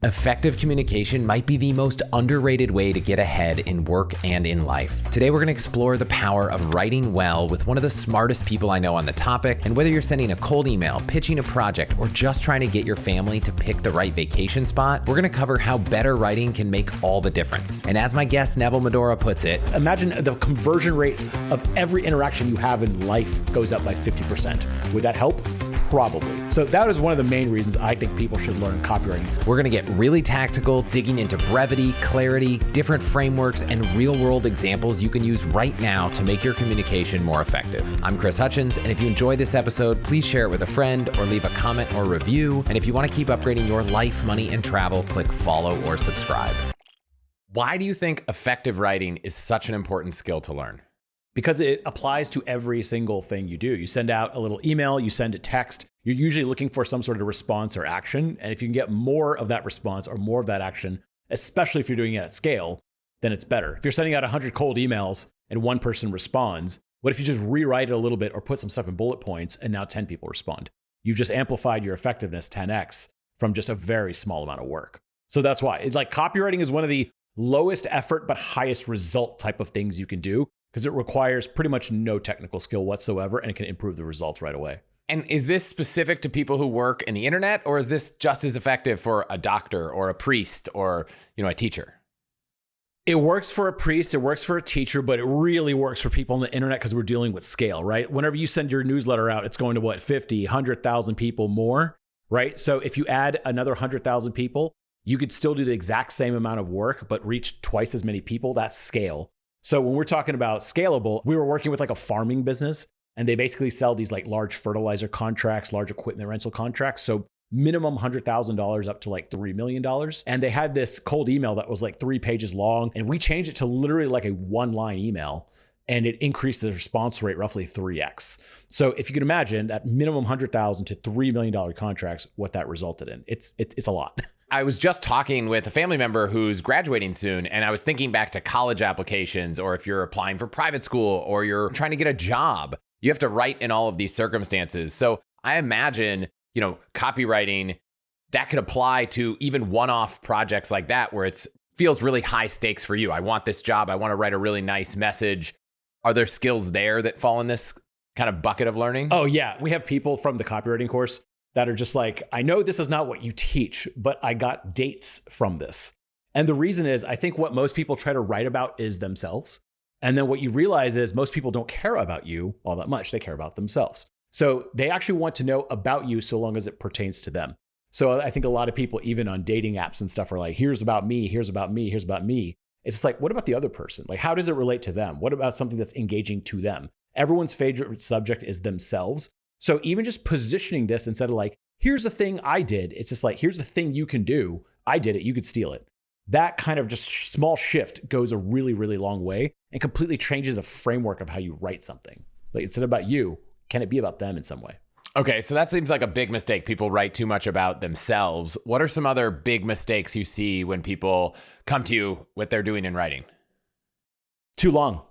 Effective communication might be the most underrated way to get ahead in work and in life. Today, we're going to explore the power of writing well with one of the smartest people I know on the topic. And whether you're sending a cold email, pitching a project, or just trying to get your family to pick the right vacation spot, we're going to cover how better writing can make all the difference. And as my guest Neville Medhora puts it, imagine the conversion rate of every interaction you have in life goes up by 50%. Would that help? Probably. So that is one of the main reasons I think people should learn copywriting. We're going to get really tactical, digging into brevity, clarity, different frameworks, and real-world examples you can use right now to make your communication more effective. I'm Chris Hutchins, and if you enjoyed this episode, please share it with a friend or leave a comment or review. And if you want to keep upgrading your life, money, and travel, click follow or subscribe. Why do you think effective writing is such an important skill to learn? Because it applies to every single thing you do. You send out a little email, you send a text, you're usually looking for some sort of response or action. And if you can get more of that response or more of that action, especially if you're doing it at scale, then it's better. If you're sending out 100 cold emails and one person responds, what if you just rewrite it a little bit or put some stuff in bullet points and now 10 people respond? You've just amplified your effectiveness 10x from just a very small amount of work. So that's why. It's like copywriting is one of the lowest effort but highest result type of things you can do, because it requires pretty much no technical skill whatsoever, and it can improve the results right away. And is this specific to people who work in the internet, or is this just as effective for a doctor or a priest or, a teacher? It works for a priest, it works for a teacher, but it really works for people on the internet because we're dealing with scale, right? Whenever you send your newsletter out, it's going to 50, 100,000 people more, right? So if you add another 100,000 people, you could still do the exact same amount of work, but reach twice as many people. That's scale. So when we're talking about scalable, we were working with like a farming business, and they basically sell these like large fertilizer contracts, large equipment rental contracts. So minimum $100,000 up to like $3 million. And they had this cold email that was like 3 pages long. And we changed it to literally like a 1-line email, and it increased the response rate roughly 3x. So if you can imagine that minimum $100,000 to $3 million contracts, what that resulted in, it's a lot. I was just talking with a family member who's graduating soon, and I was thinking back to college applications, or if you're applying for private school or you're trying to get a job, you have to write in all of these circumstances. So I imagine, copywriting that could apply to even one-off projects like that, where it feels really high stakes for you. I want this job. I want to write a really nice message. Are there skills there that fall in this kind of bucket of learning? Oh yeah. We have people from the copywriting course that are just like, I know this is not what you teach, but I got dates from this. And the reason is, I think what most people try to write about is themselves. And then what you realize is most people don't care about you all that much. They care about themselves. So they actually want to know about you so long as it pertains to them. So I think a lot of people, even on dating apps and stuff, are like, here's about me, here's about me, here's about me. It's just like, what about the other person? Like, how does it relate to them? What about something that's engaging to them? Everyone's favorite subject is themselves. So even just positioning this instead of like, here's the thing I did, it's just like, here's the thing you can do. I did it, you could steal it. That kind of just small shift goes a really, really long way and completely changes the framework of how you write something. Like, instead of about you, can it be about them in some way? Okay, so that seems like a big mistake. People write too much about themselves. What are some other big mistakes you see when people come to you, what they're doing in writing? Too long.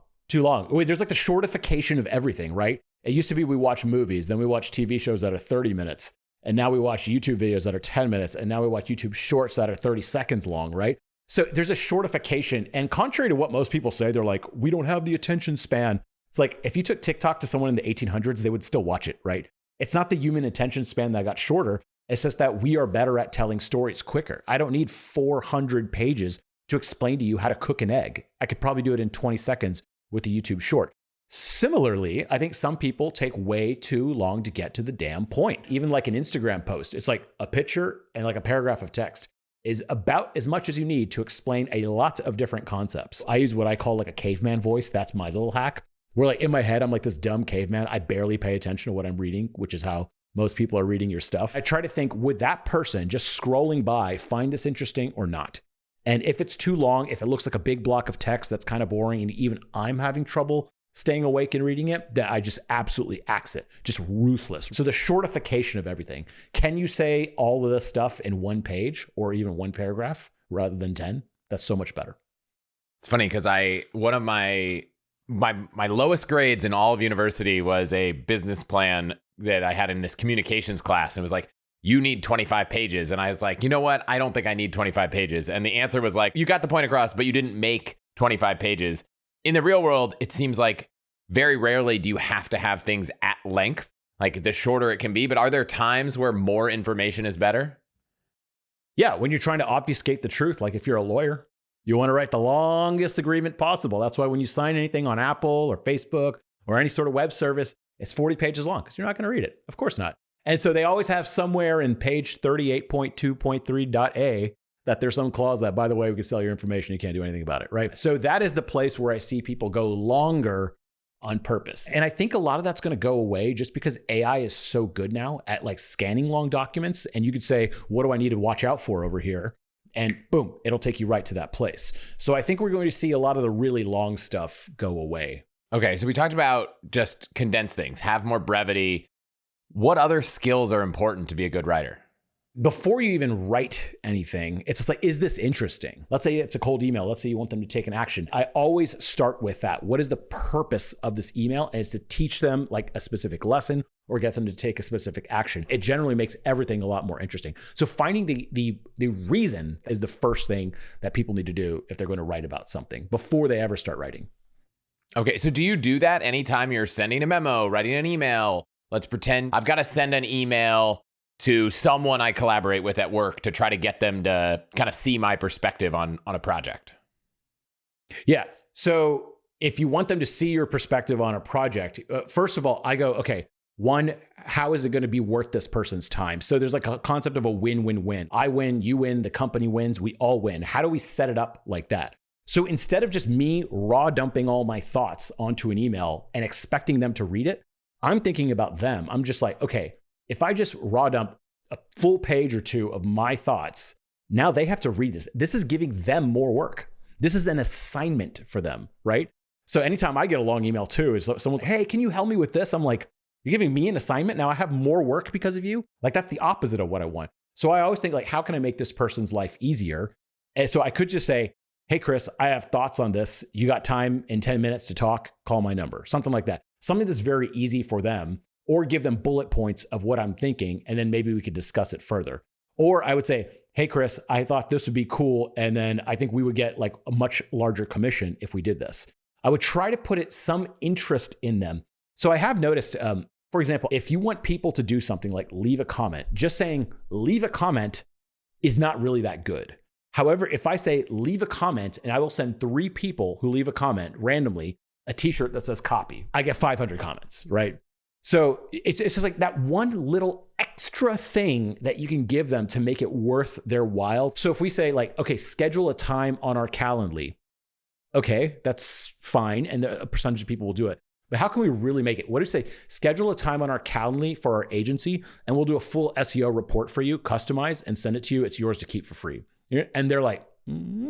Wait, there's like the shortification of everything, right? It used to be we watch movies, then we watch TV shows that are 30 minutes, and now we watch YouTube videos that are 10 minutes, and now we watch YouTube shorts that are 30 seconds long, right? So there's a shortification, and contrary to what most people say, they're like, we don't have the attention span. It's like, if you took TikTok to someone in the 1800s, they would still watch it, right? It's not the human attention span that got shorter. It's just that we are better at telling stories quicker. I don't need 400 pages to explain to you how to cook an egg. I could probably do it in 20 seconds with the YouTube short. Similarly, I think some people take way too long to get to the damn point. Even like an Instagram post, it's like a picture and like a paragraph of text is about as much as you need to explain a lot of different concepts. I use what I call like a caveman voice. That's my little hack. Where like in my head, I'm like this dumb caveman. I barely pay attention to what I'm reading, which is how most people are reading your stuff. I try to think, would that person just scrolling by find this interesting or not? And if it's too long, if it looks like a big block of text that's kind of boring, and even I'm having trouble staying awake and reading it, then I just absolutely axe it, just ruthless. So the shortification of everything. Can you say all of this stuff in one page or even one paragraph rather than 10? That's so much better. It's funny because one of my lowest grades in all of university was a business plan that I had in this communications class. And it was like, you need 25 pages. And I was like, you know what? I don't think I need 25 pages. And the answer was like, you got the point across, but you didn't make 25 pages. In the real world, it seems like very rarely do you have to have things at length. Like the shorter it can be, but are there times where more information is better? Yeah, when you're trying to obfuscate the truth, like if you're a lawyer, you want to write the longest agreement possible. That's why when you sign anything on Apple or Facebook or any sort of web service, it's 40 pages long because you're not going to read it. Of course not. And so they always have somewhere in page 38.2.3.a that there's some clause that, by the way, we can sell your information. You can't do anything about it, right? So that is the place where I see people go longer on purpose. And I think a lot of that's going to go away just because AI is so good now at like scanning long documents. And you could say, what do I need to watch out for over here? And boom, it'll take you right to that place. So I think we're going to see a lot of the really long stuff go away. Okay, so we talked about just condense things, have more brevity. What other skills are important to be a good writer? Before you even write anything, it's just like, is this interesting? Let's say it's a cold email. Let's say you want them to take an action. I always start with that. What is the purpose of this email? And it's to teach them like a specific lesson or get them to take a specific action. It generally makes everything a lot more interesting. So finding the reason is the first thing that people need to do if they're going to write about something before they ever start writing. Okay, so do you do that anytime you're sending a memo, writing an email? Let's pretend I've got to send an email to someone I collaborate with at work to try to get them to kind of see my perspective on a project. Yeah. So if you want them to see your perspective on a project, first of all, I go, okay, one, how is it going to be worth this person's time? So there's like a concept of a win-win-win. I win, you win, the company wins, we all win. How do we set it up like that? So instead of just me raw dumping all my thoughts onto an email and expecting them to read it, I'm thinking about them. I'm just like, okay, if I just raw dump a full page or two of my thoughts, now they have to read this. This is giving them more work. This is an assignment for them, right? So anytime I get a long email too, is someone's like, hey, can you help me with this? I'm like, you're giving me an assignment? Now I have more work because of you? Like that's the opposite of what I want. So I always think like, how can I make this person's life easier? And so I could just say, hey, Chris, I have thoughts on this. You got time in 10 minutes to talk? Call my number, something like that. Something that's very easy for them. Or give them bullet points of what I'm thinking, and then maybe we could discuss it further. Or I would say, hey, Chris, I thought this would be cool, and then I think we would get like a much larger commission if we did this. I would try to put some interest in them. So I have noticed, for example, if you want people to do something like leave a comment, just saying leave a comment is not really that good. However, if I say leave a comment, and I will send 3 people who leave a comment randomly a t-shirt that says copy, I get 500 comments, right? So it's just like that one little extra thing that you can give them to make it worth their while. So if we say like, okay, schedule a time on our Calendly. Okay, that's fine. And a percentage of people will do it. But how can we really make it? What if we say, schedule a time on our Calendly for our agency, and we'll do a full SEO report for you, customize and send it to you. It's yours to keep for free. And they're like,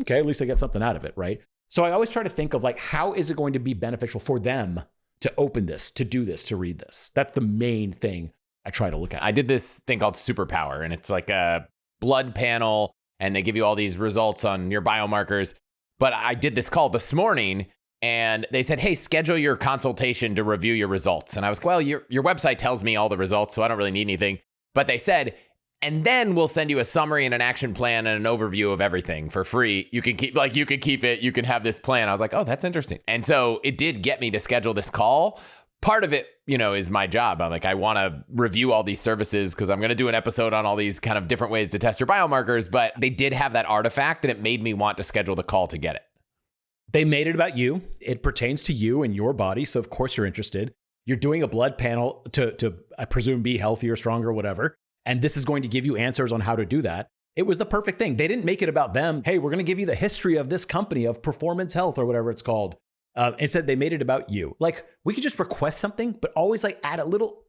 okay, at least I get something out of it, right? So I always try to think of like, how is it going to be beneficial for them to open this, to do this, to read this? That's the main thing I try to look at. I did this thing called Superpower, and it's like a blood panel, and they give you all these results on your biomarkers. But I did this call this morning, and they said, hey, schedule your consultation to review your results. And I was, well, your website tells me all the results, so I don't really need anything. But they said, and then we'll send you a summary and an action plan and an overview of everything for free. You can keep it. You can have this plan. I was like, oh, that's interesting. And so it did get me to schedule this call. Part of it, is my job. I'm like, I want to review all these services because I'm going to do an episode on all these kind of different ways to test your biomarkers. But they did have that artifact, and it made me want to schedule the call to get it. They made it about you. It pertains to you and your body. So of course you're interested. You're doing a blood panel to I presume, be healthier, stronger, whatever. And this is going to give you answers on how to do that. It was the perfect thing. They didn't make it about them. Hey, we're going to give you the history of this company, of Performance Health or whatever it's called. Instead, they made it about you. Like, we could just request something, but always like add a little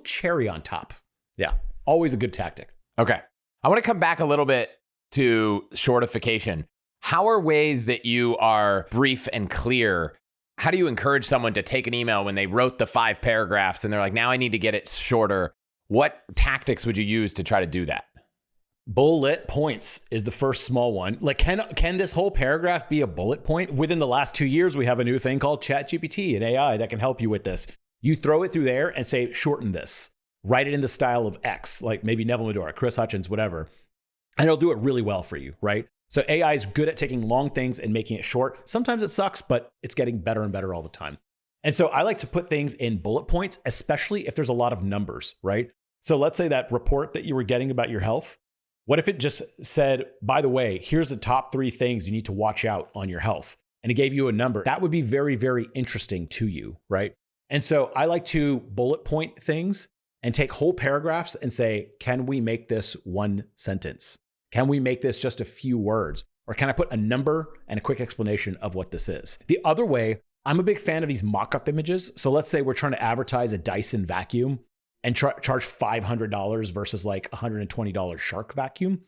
cherry on top. Yeah, always a good tactic. Okay. I want to come back a little bit to shortification. How are ways that you are brief and clear? How do you encourage someone to take an email when they wrote the 5 paragraphs and they're like, now I need to get it shorter? What tactics would you use to try to do that? Bullet points is the first small one. Like, can this whole paragraph be a bullet point? Within the last 2 years, we have a new thing called ChatGPT and AI that can help you with this. You throw it through there and say, shorten this. write it in the style of X, like maybe Neville Medhora, Chris Hutchins, whatever. And it'll do it really well for you, right? So AI is good at taking long things and making it short. Sometimes it sucks, but it's getting better and better all the time. And so I like to put things in bullet points, especially if there's a lot of numbers, right? So let's say that report that you were getting about your health. What if it just said, by the way, here's the top 3 things you need to watch out on your health? And it gave you a number. That would be very, very interesting to you, right? And so I like to bullet point things and take whole paragraphs and say, can we make this one sentence? Can we make this just a few words? Or can I put a number and a quick explanation of what this is? The other way, I'm a big fan of these mock-up images. So let's say we're trying to advertise a Dyson vacuum and charge $500 versus like $120 Shark vacuum.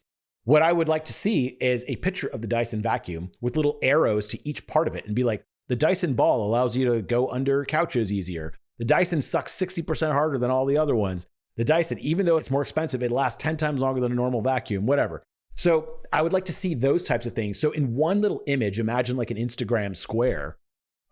What I would like to see is a picture of the Dyson vacuum with little arrows to each part of it and be like, the Dyson ball allows you to go under couches easier. The Dyson sucks 60% harder than all the other ones. The Dyson, even though it's more expensive, it lasts 10 times longer than a normal vacuum, whatever. So I would like to see those types of things. So in one little image, imagine like an Instagram square,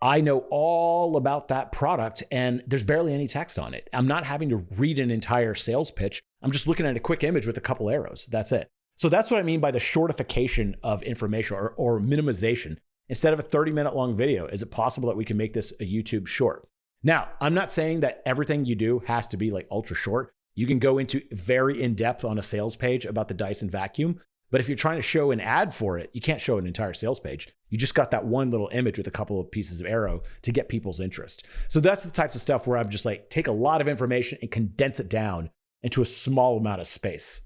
I know all about that product and there's barely any text on it. I'm not having to read an entire sales pitch. I'm just looking at a quick image with a couple arrows. That's it. So that's what I mean by the shortification of information or minimization. Instead of a 30-minute long video, is it possible that we can make this a YouTube short? Now, I'm not saying that everything you do has to be like ultra short. You can go into very in-depth on a sales page about the Dyson vacuum. But if you're trying to show an ad for it, you can't show an entire sales page. You just got that one little image with a couple of pieces of arrow to get people's interest. So that's the types of stuff where I'm just like, take a lot of information and condense it down into a small amount of space.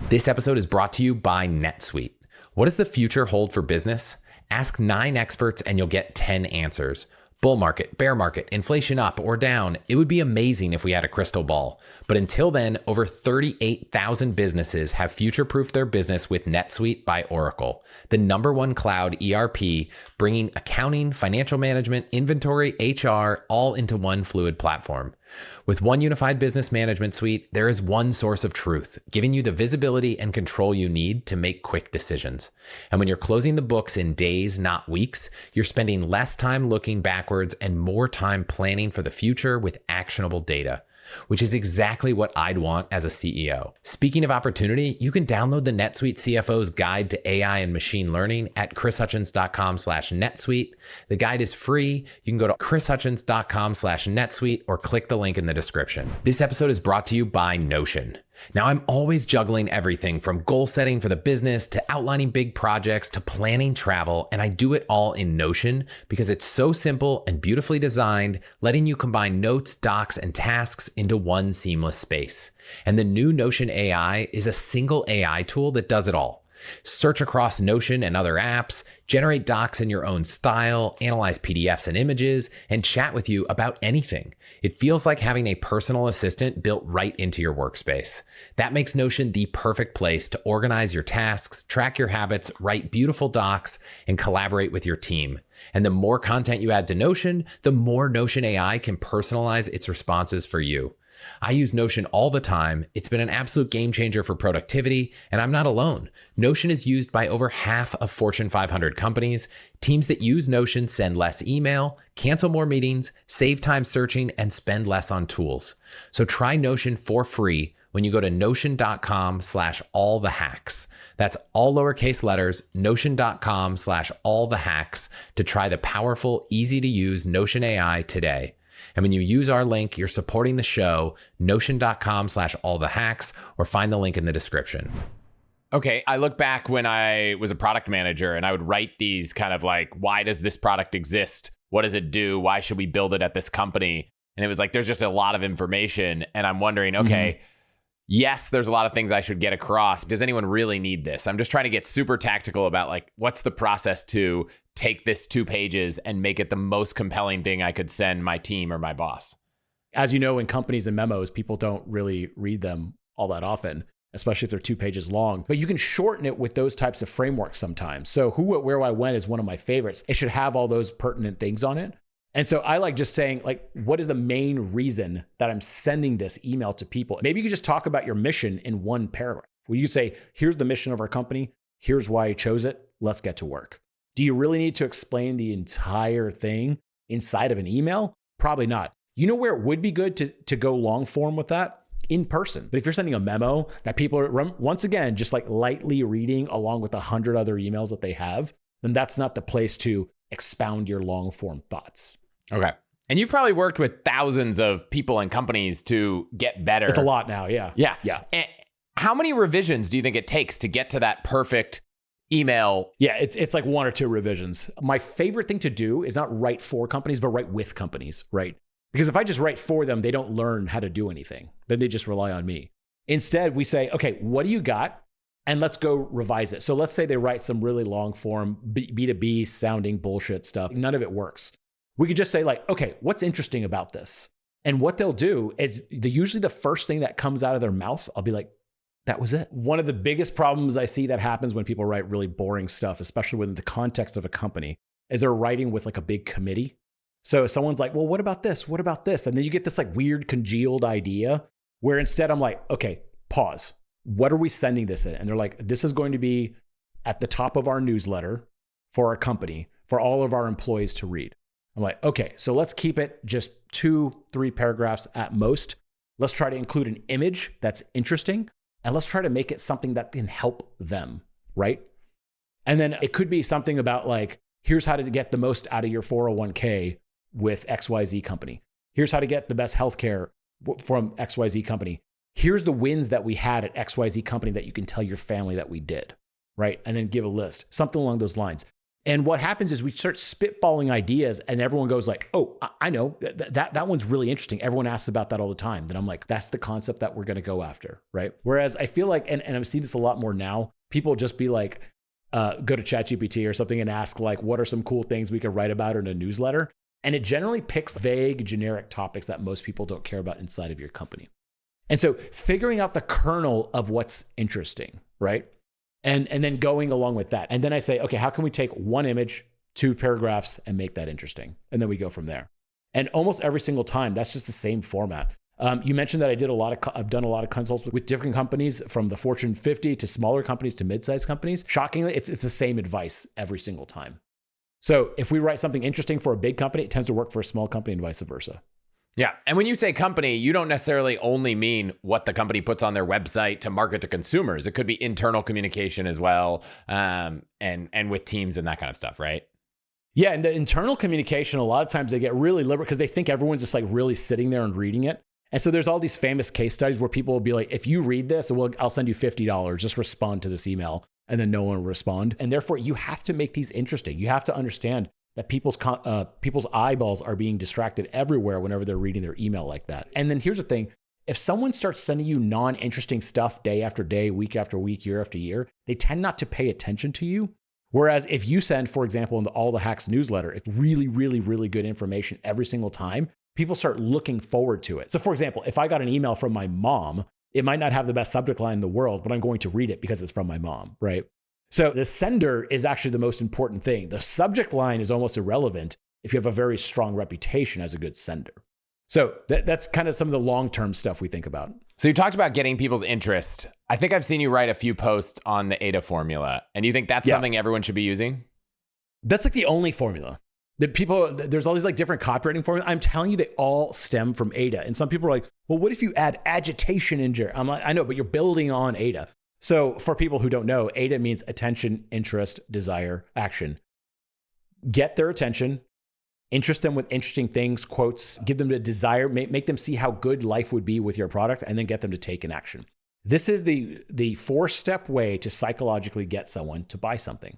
This episode is brought to you by NetSuite. What does the future hold for business? Ask 9 experts and you'll get 10 answers. Bull market, bear market, inflation up or down. It would be amazing if we had a crystal ball. But until then, over 38,000 businesses have future-proofed their business with NetSuite by Oracle, the #1 cloud ERP, bringing accounting, financial management, inventory, HR, all into one fluid platform. With one unified business management suite, there is one source of truth, giving you the visibility and control you need to make quick decisions. And when you're closing the books in days, not weeks, you're spending less time looking backwards and more time planning for the future with actionable data, which is exactly what I'd want as a CEO. Speaking of opportunity, you can download the NetSuite CFO's Guide to AI and Machine Learning at chrishutchins.com/NetSuite. The guide is free. You can go to chrishutchins.com/NetSuite or click the link in the description. This episode is brought to you by Notion. Now, I'm always juggling everything from goal setting for the business to outlining big projects to planning travel, and I do it all in Notion because it's so simple and beautifully designed, letting you combine notes, docs, and tasks into one seamless space. And the new Notion AI is a single AI tool that does it all. Search across Notion and other apps, generate docs in your own style, analyze PDFs and images, and chat with you about anything. It feels like having a personal assistant built right into your workspace. That makes Notion the perfect place to organize your tasks, track your habits, write beautiful docs, and collaborate with your team. And the more content you add to Notion, the more Notion AI can personalize its responses for you. I use Notion all the time. It's been an absolute game changer for productivity, and I'm not alone. Notion is used by over half of Fortune 500 companies. Teams that use Notion send less email, cancel more meetings, save time searching, and spend less on tools. So try Notion for free when you go to notion.com/allthehacks. That's all lowercase letters, notion.com/allthehacks to try the powerful, easy to use Notion AI today. And when you use our link, you're supporting the show, notion.com/allthehacks, or find the link in the description. Okay, I look back when I was a product manager and I would write these kind of like, why does this product exist? What does it do? Why should we build it at this company? And it was like, there's just a lot of information. And I'm wondering, okay, yes, there's a lot of things I should get across. Does anyone really need this? I'm just trying to get super tactical about like, what's the process to take this 2 pages and make it the most compelling thing I could send my team or my boss? As you know, in companies and memos, people don't really read them all that often, especially if they're 2 pages long. But you can shorten it with those types of frameworks sometimes. So Who, What, Where, Why, When is one of my favorites. It should have all those pertinent things on it. And so I like just saying, like, what is the main reason that I'm sending this email to people? Maybe you could just talk about your mission in one paragraph. Where you say, here's the mission of our company. Here's why I chose it. Let's get to work. Do you really need to explain the entire thing inside of an email? Probably not. You know where it would be good to go long form with that in person. But if you're sending a memo that people are, once again, just like lightly reading along with 100 other emails that they have, then that's not the place to expound your long form thoughts. Okay. And you've probably worked with thousands of people and companies to get better. It's a lot now. Yeah. Yeah. And how many revisions do you think it takes to get to that perfect email? Yeah, it's like 1 or 2 revisions. My favorite thing to do is not write for companies, but write with companies, right? Because if I just write for them, they don't learn how to do anything. Then they just rely on me. Instead, we say, okay, what do you got? And let's go revise it. So let's say they write some really long form B2B sounding bullshit stuff. None of it works. We could just say like, okay, what's interesting about this? And what they'll do is usually the first thing that comes out of their mouth, I'll be like, that was it. One of the biggest problems I see that happens when people write really boring stuff, especially within the context of a company, is they're writing with like a big committee. So someone's like, well, what about this? What about this? And then you get this like weird congealed idea where instead I'm like, okay, pause. What are we sending this in? And they're like, this is going to be at the top of our newsletter for our company, for all of our employees to read. I'm like, okay, so let's keep it just 2-3 paragraphs at most. Let's try to include an image that's interesting. And let's try to make it something that can help them, right? And then it could be something about like, here's how to get the most out of your 401k with XYZ company. Here's how to get the best healthcare from XYZ company. Here's the wins that we had at XYZ company that you can tell your family that we did, right? And then give a list, something along those lines. And what happens is we start spitballing ideas and everyone goes like, oh, I know, that one's really interesting. Everyone asks about that all the time. Then I'm like, that's the concept that we're going to go after, right? Whereas I feel like, and I'm seeing this a lot more now, people just be like, go to ChatGPT or something and ask like, what are some cool things we could write about in a newsletter? And it generally picks vague, generic topics that most people don't care about inside of your company. And so figuring out the kernel of what's interesting, right? And then going along with that. And then I say, okay, how can we take one image, 2 paragraphs and make that interesting? And then we go from there. And almost every single time, that's just the same format. You mentioned that I've done a lot of consults with different companies from the Fortune 50 to smaller companies to mid-sized companies. Shockingly, it's the same advice every single time. So if we write something interesting for a big company, it tends to work for a small company and vice versa. Yeah. And when you say company, you don't necessarily only mean what the company puts on their website to market to consumers. It could be internal communication as well, and with teams and that kind of stuff, right? Yeah. And the internal communication, a lot of times they get really liberal because they think everyone's just like really sitting there and reading it. And so there's all these famous case studies where people will be like, if you read this, I'll send you $50, just respond to this email. And then no one will respond. And therefore you have to make these interesting. You have to understand that people's eyeballs are being distracted everywhere whenever they're reading their email like that. And then here's the thing. If someone starts sending you non-interesting stuff day after day, week after week, year after year, they tend not to pay attention to you. Whereas if you send, for example, in the All the Hacks newsletter, if really, really, really good information every single time, people start looking forward to it. So for example, if I got an email from my mom, it might not have the best subject line in the world, but I'm going to read it because it's from my mom, right? So the sender is actually the most important thing. The subject line is almost irrelevant if you have a very strong reputation as a good sender. So that's kind of some of the long-term stuff we think about. So you talked about getting people's interest. I think I've seen you write a few posts on the AIDA formula. And you think that's something everyone should be using? That's like the only formula. There's all these like different copywriting formulas. I'm telling you, they all stem from AIDA. And some people are like, well, what if you add agitation in here? I'm like, I know, but you're building on AIDA. So for people who don't know, AIDA means attention, interest, desire, action. Get their attention, interest them with interesting things, quotes, give them the desire, make them see how good life would be with your product, and then get them to take an action. This is the 4-step way to psychologically get someone to buy something.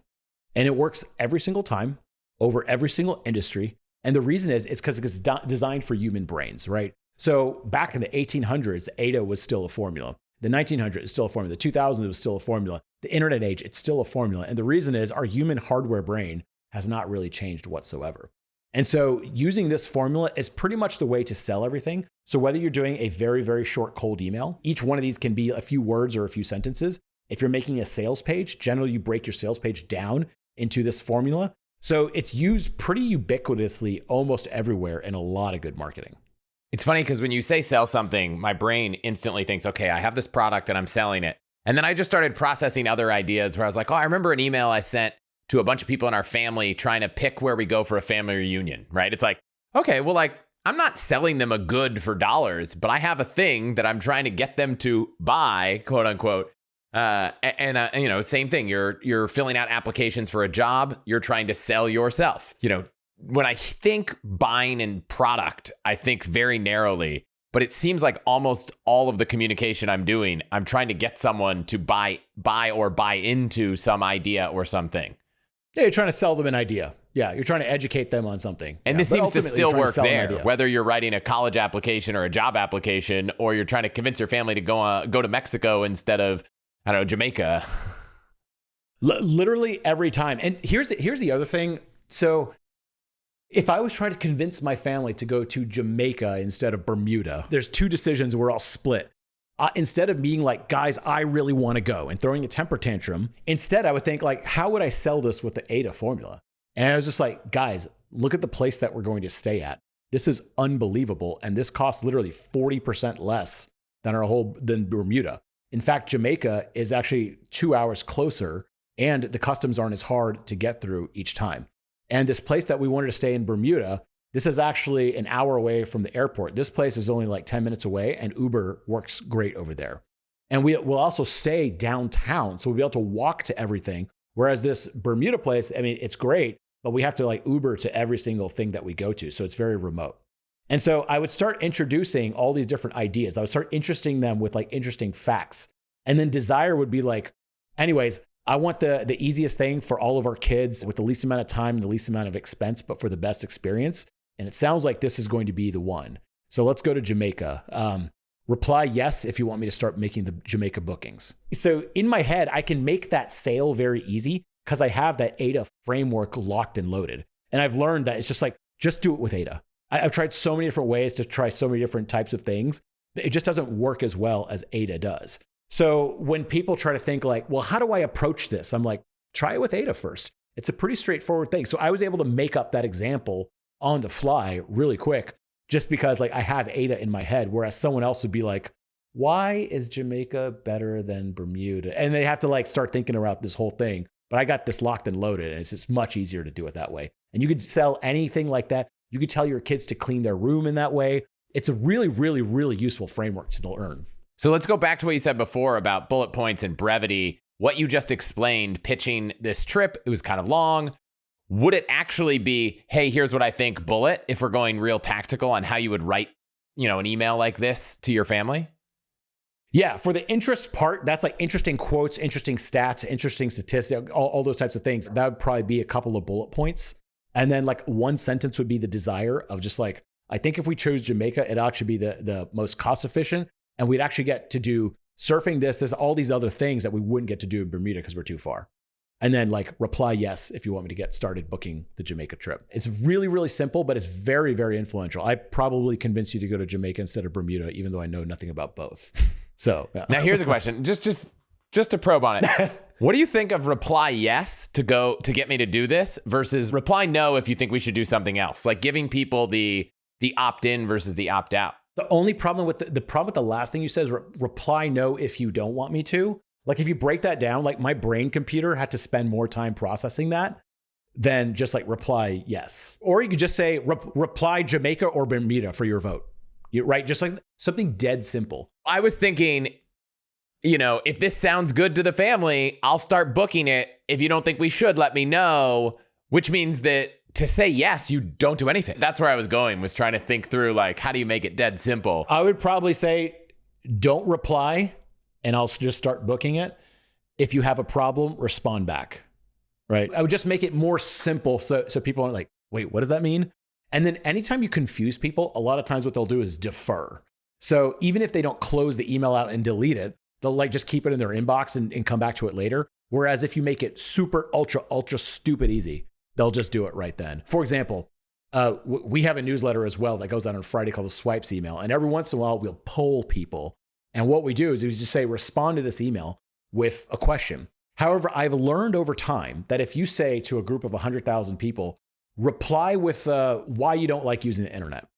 And it works every single time, over every single industry. And the reason is, it's because it's designed for human brains, right? So back in the 1800s, AIDA was still a formula. The 1900s is still a formula. The 2000s was still a formula. The internet age, it's still a formula. And the reason is our human hardware brain has not really changed whatsoever. And so using this formula is pretty much the way to sell everything. So whether you're doing a very, very short cold email, each one of these can be a few words or a few sentences. If you're making a sales page, generally you break your sales page down into this formula. So it's used pretty ubiquitously almost everywhere in a lot of good marketing. It's funny because when you say sell something, my brain instantly thinks, okay, I have this product and I'm selling it. And then I just started processing other ideas where I was like, oh, I remember an email I sent to a bunch of people in our family trying to pick where we go for a family reunion, right? It's like, okay, well, like I'm not selling them a good for dollars, but I have a thing that I'm trying to get them to buy, quote unquote. Same thing. You're filling out applications for a job. You're trying to sell yourself. When I think buying in product, I think very narrowly, but it seems like almost all of the communication I'm doing, I'm trying to get someone to buy or buy into some idea or something. Yeah, you're trying to sell them an idea. Yeah, you're trying to educate them on something. And this seems to still work there, whether you're writing a college application or a job application, or you're trying to convince your family to go to Mexico instead of, I don't know, Jamaica. Literally every time. And here's the other thing. So if I was trying to convince my family to go to Jamaica instead of Bermuda, there's two decisions where I'll split. Instead of being like, guys, I really want to go and throwing a temper tantrum, instead I would think like, how would I sell this with the AIDA formula? And I was just like, guys, look at the place that we're going to stay at. This is unbelievable. And this costs literally 40% less than Bermuda. In fact, Jamaica is actually 2 hours closer and the customs aren't as hard to get through each time. And this place that we wanted to stay in Bermuda, this is actually an hour away from the airport. This place is only like 10 minutes away and Uber works great over there. And we'll also stay downtown. So we'll be able to walk to everything. Whereas this Bermuda place, I mean, it's great, but we have to like Uber to every single thing that we go to. So it's very remote. And so I would start introducing all these different ideas. I would start interesting them with like interesting facts. And then desire would be like, anyways, I want the easiest thing for all of our kids with the least amount of time and the least amount of expense, but for the best experience. And it sounds like this is going to be the one. So let's go to Jamaica. Reply yes if you want me to start making the Jamaica bookings. So in my head, I can make that sale very easy because I have that AIDA framework locked and loaded. And I've learned that it's just like, just do it with AIDA. I've tried so many different ways to try so many different types of things. It just doesn't work as well as AIDA does. So when people try to think like, well, how do I approach this? I'm like, try it with AIDA first. It's a pretty straightforward thing. So I was able to make up that example on the fly really quick, just because like I have AIDA in my head, whereas someone else would be like, why is Jamaica better than Bermuda? And they have to like start thinking about this whole thing. But I got this locked and loaded, and it's just much easier to do it that way. And you could sell anything like that. You could tell your kids to clean their room in that way. It's a really, really, really useful framework to learn. So let's go back to what you said before about bullet points and brevity. What you just explained, pitching this trip, it was kind of long. Would it actually be, hey, here's what I think, bullet, if we're going real tactical on how you would write, an email like this to your family? Yeah, for the interest part, that's like interesting quotes, interesting stats, interesting statistics, all those types of things. That would probably be a couple of bullet points. And then like one sentence would be the desire of just like, I think if we chose Jamaica, it'd actually be the most cost efficient. And we'd actually get to do surfing this, all these other things that we wouldn't get to do in Bermuda because we're too far. And then like reply yes if you want me to get started booking the Jamaica trip. It's really, really simple, but it's very, very influential. I probably convinced you to go to Jamaica instead of Bermuda, even though I know nothing about both. So yeah. Now here's a question, just to probe on it. What do you think of reply yes to get me to do this versus reply no if you think we should do something else? Like giving people the opt-in versus the opt-out. The only problem with the problem with the last thing you said is reply no if you don't want me to. Like if you break that down, like my brain computer had to spend more time processing that than just like reply yes. Or you could just say reply Jamaica or Bermuda for your vote. Right? Just like something dead simple. I was thinking, if this sounds good to the family, I'll start booking it. If you don't think we should, let me know, which means that to say yes, you don't do anything. That's where I was going, was trying to think through like, how do you make it dead simple? I would probably say, don't reply and I'll just start booking it. If you have a problem, respond back, right? I would just make it more simple so people aren't like, wait, what does that mean? And then anytime you confuse people, a lot of times what they'll do is defer. So even if they don't close the email out and delete it, they'll like just keep it in their inbox and come back to it later. Whereas if you make it super, ultra stupid easy, they'll just do it right then. For example, we have a newsletter as well that goes out on Friday called the Swipes email. And every once in a while, we'll poll people. And what we do is we just say, respond to this email with a question. However, I've learned over time that if you say to a group of 100,000 people, reply with why you don't like using the internet,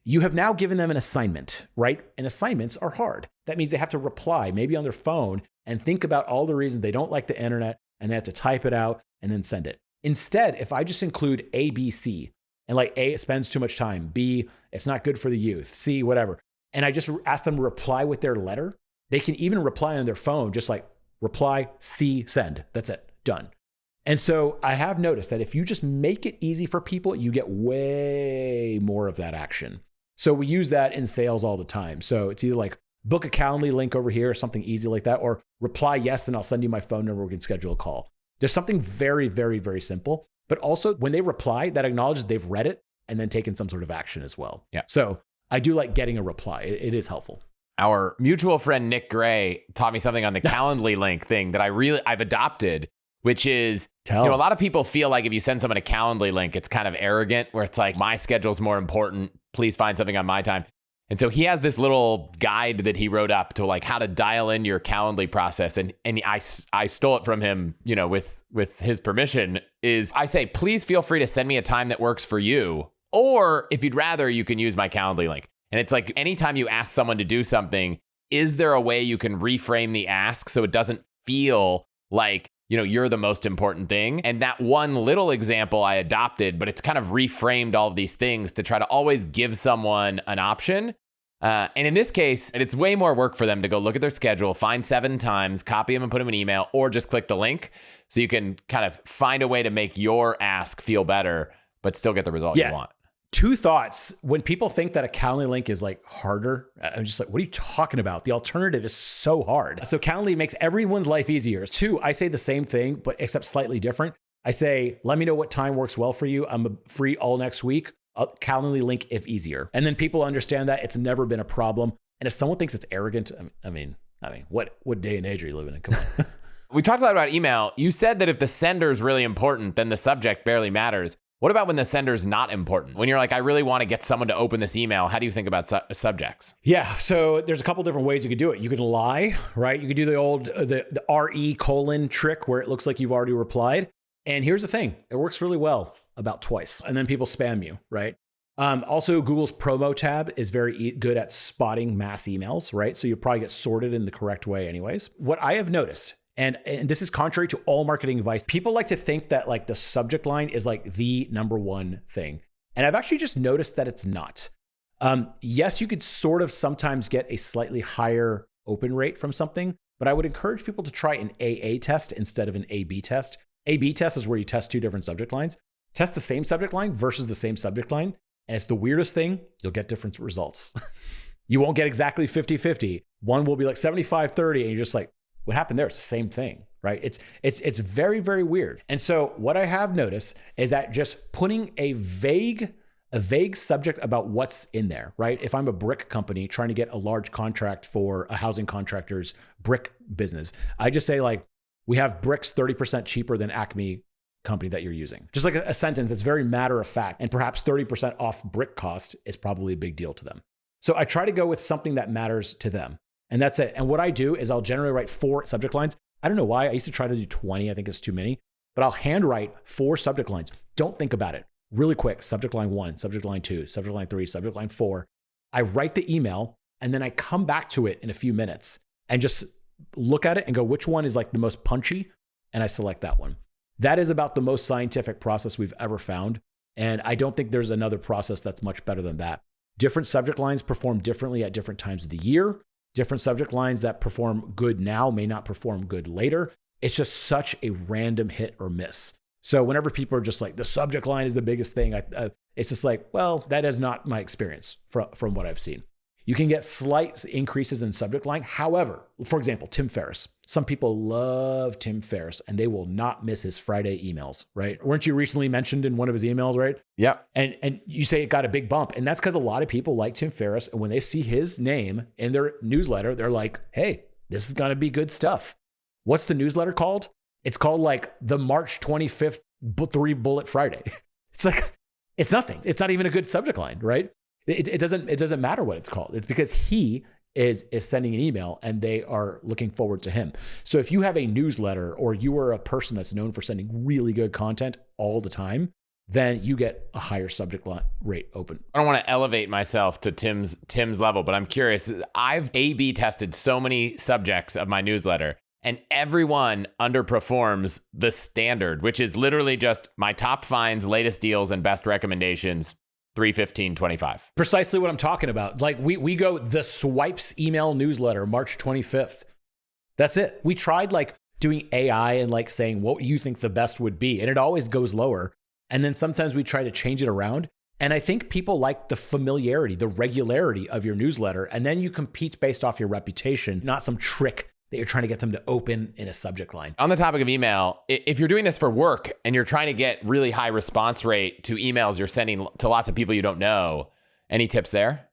you have now given them an assignment, right? And assignments are hard. That means they have to reply maybe on their phone and think about all the reasons they don't like the internet, and they have to type it out and then send it. Instead, if I just include ABC, And like A, it spends too much time. B, it's not good for the youth. C, whatever. And I just ask them to reply with their letter. They can even reply on their phone, just like reply, C, send. That's it, done. And so I have noticed that if you just make it easy for people, you get way more of that action. So we use that in sales all the time. So it's either like book a Calendly link over here or something easy like that, or reply yes, and I'll send you my phone number. We can schedule a call. There's something very, very, very simple. But also when they reply, that acknowledges they've read it and then taken some sort of action as well. Yeah. So I do like getting a reply. It is helpful. Our mutual friend, Nick Gray, taught me something on the Calendly link thing that I've adopted, which is, a lot of people feel like if you send someone a Calendly link, it's kind of arrogant, where it's like, my schedule's more important. Please find something on my time. And so he has this little guide that he wrote up to like how to dial in your Calendly process. And I stole it from him, with his permission, is I say, please feel free to send me a time that works for you. Or if you'd rather, you can use my Calendly link. And it's like, anytime you ask someone to do something, is there a way you can reframe the ask so it doesn't feel like, you're the most important thing? And that one little example I adopted, but it's kind of reframed all of these things to try to always give someone an option. And in this case, it's way more work for them to go look at their schedule, find 7 times, copy them and put them in an email, or just click the link. So you can kind of find a way to make your ask feel better, but still get the result you want. 2 thoughts. When people think that a Calendly link is like harder, I'm just like, what are you talking about? The alternative is so hard. So Calendly makes everyone's life easier. 2, I say the same thing, but except slightly different. I say, let me know what time works well for you. I'm free all next week. A Calendly link if easier. And then people understand that it's never been a problem. And if someone thinks it's arrogant, I mean, what day and age are you living in? Come on. We talked a lot about email. You said that if the sender is really important, then the subject barely matters. What about when the sender's not important? When you're like, I really want to get someone to open this email, how do you think about subjects? Yeah, so there's a couple different ways you could do it. You could lie, right? You could do the old, the RE : trick where it looks like you've already replied. And here's the thing, it works really well about twice. And then people spam you, right? Also, Google's promo tab is very good at spotting mass emails, right? So you probably get sorted in the correct way anyways. What I have noticed, and this is contrary to all marketing advice, people like to think that like the subject line is like the number one thing. And I've actually just noticed that it's not. Yes, you could sort of sometimes get a slightly higher open rate from something, but I would encourage people to try an AA test instead of an AB test. AB test is where you test 2 different subject lines. Test the same subject line versus the same subject line. And it's the weirdest thing. You'll get different results. You won't get exactly 50-50. One will be like 75-30. And you're just like, what happened there? It's the same thing, right? It's very, very weird. And so what I have noticed is that just putting a vague subject about what's in there, right? If I'm a brick company trying to get a large contract for a housing contractor's brick business, I just say like, we have bricks 30% cheaper than Acme company that you're using. Just like a sentence that's very matter of fact, and perhaps 30% off brick cost is probably a big deal to them. So I try to go with something that matters to them. And that's it. And what I do is I'll generally write 4 subject lines. I don't know why. I used to try to do 20. I think it's too many. But I'll handwrite 4 subject lines. Don't think about it. Really quick. Subject line 1, subject line 2, subject line 3, subject line 4. I write the email and then I come back to it in a few minutes and just look at it and go, which one is like the most punchy? And I select that one. That is about the most scientific process we've ever found. And I don't think there's another process that's much better than that. Different subject lines perform differently at different times of the year. Different subject lines that perform good now may not perform good later. It's just such a random hit or miss. So whenever people are just like, the subject line is the biggest thing, it's just like, well, that is not my experience from what I've seen. You can get slight increases in subject line. However, for example, Tim Ferriss. Some people love Tim Ferriss and they will not miss his Friday emails, right? Weren't you recently mentioned in one of his emails, right? Yeah. And you say it got a big bump. And that's because a lot of people like Tim Ferriss. And when they see his name in their newsletter, they're like, hey, this is going to be good stuff. What's the newsletter called? It's called like the March 25th 3 Bullet Friday. It's like, it's nothing. It's not even a good subject line, right? It doesn't matter what it's called. It's because he is sending an email and they are looking forward to him. So if you have a newsletter or you are a person that's known for sending really good content all the time, then you get a higher subject line rate open. I don't want to elevate myself to Tim's level, but I'm curious. I've A/B tested so many subjects of my newsletter. and everyone underperforms the standard, which is literally just my top finds, latest deals, and best recommendations, 3/15/25. Precisely what I'm talking about. Like we go the swipes email newsletter, March 25th. That's it. We tried like doing AI and like saying what you think the best would be, and it always goes lower. And then sometimes we try to change it around. And I think people like the familiarity, the regularity of your newsletter. And then you compete based off your reputation, not some trick that you're trying to get them to open in a subject line. On the topic of email, if you're doing this for work and you're trying to get really high response rate to emails you're sending to lots of people you don't know, any tips there?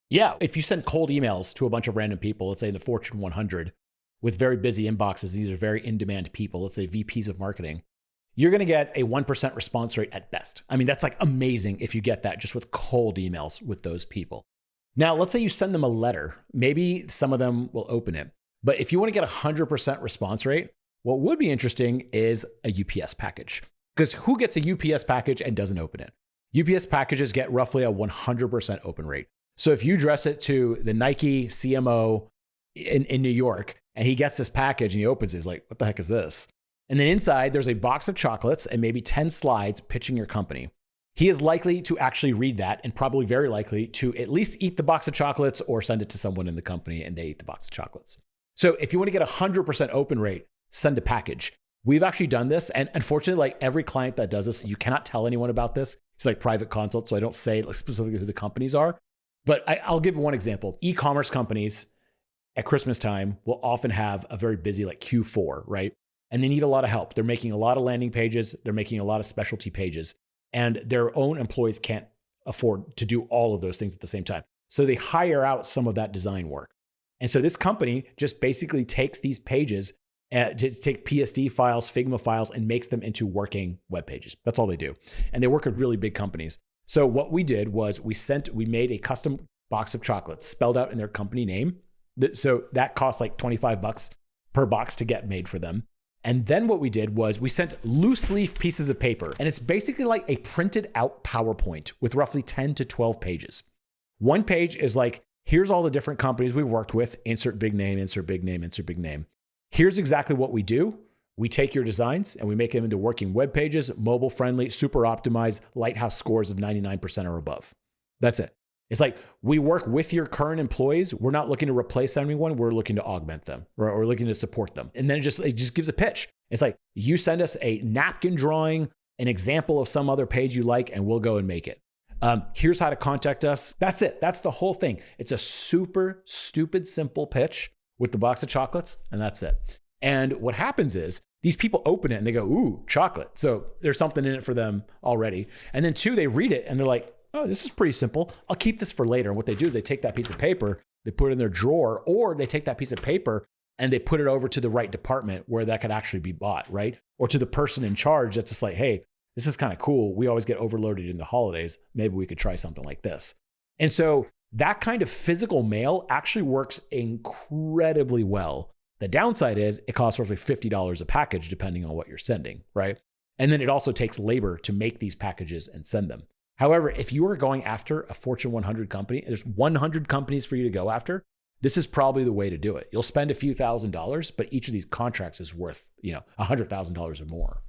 Yeah. If you send cold emails to a bunch of random people, let's say in the Fortune 100 with very busy inboxes, these are very in-demand people, let's say VPs of marketing, you're going to get a 1% response rate at best. I mean, that's like amazing if you get that just with cold emails with those people. Now, let's say you send them a letter. Maybe some of them will open it. But if you want to get a 100% response rate, what would be interesting is a UPS package. Because who gets a UPS package and doesn't open it? UPS packages get roughly a 100% open rate. So if you address it to the Nike CMO in New York, and he gets this package and he opens it, he's like, what the heck is this? And then inside, there's a box of chocolates and maybe 10 slides pitching your company. He is likely to actually read that and probably very likely to at least eat the box of chocolates or send it to someone in the company and they eat the box of chocolates. So if you want to get a 100% open rate, send a package. We've actually done this. And unfortunately, like every client that does this, you cannot tell anyone about this. It's like private consult. So I don't say like specifically who the companies are, but I'll give one example. E-commerce companies at Christmas time will often have a very busy like Q4, right? And they need a lot of help. They're making a lot of landing pages. They're making a lot of specialty pages, and their own employees can't afford to do all of those things at the same time. So they hire out some of that design work. And so this company just basically takes these pages, take PSD files, Figma files, and makes them into working web pages. That's all they do. And they work with really big companies. So what we did was we made a custom box of chocolates spelled out in their company name. So that costs like $25 per box to get made for them. And then what we did was we sent loose leaf pieces of paper, and it's basically like a printed out PowerPoint with roughly 10 to 12 pages. One page is like, here's all the different companies we've worked with, insert big name, insert big name, insert big name. Here's exactly what we do. We take your designs and we make them into working web pages, mobile friendly, super optimized, lighthouse scores of 99% or above. That's it. It's like, we work with your current employees. We're not looking to replace anyone. We're looking to augment them or looking to support them. And then it just gives a pitch. It's like, you send us a napkin drawing, an example of some other page you like, and we'll go and make it. Here's how to contact us. That's it. That's the whole thing. It's a super stupid, simple pitch with the box of chocolates, and that's it. And what happens is these people open it and they go, ooh, chocolate. So there's something in it for them already. And then two, they read it and they're like, oh, this is pretty simple. I'll keep this for later. And what they do is they take that piece of paper, they put it in their drawer, or they take that piece of paper and they put it over to the right department where that could actually be bought, right? Or to the person in charge that's just like, hey, this is kind of cool. We always get overloaded in the holidays. Maybe we could try something like this. And so that kind of physical mail actually works incredibly well. The downside is it costs roughly $50 a package, depending on what you're sending, right? And then it also takes labor to make these packages and send them. However, if you are going after a Fortune 100 company, there's 100 companies for you to go after, this is probably the way to do it. You'll spend a few $1,000s, but each of these contracts is worth, $100,000 or more.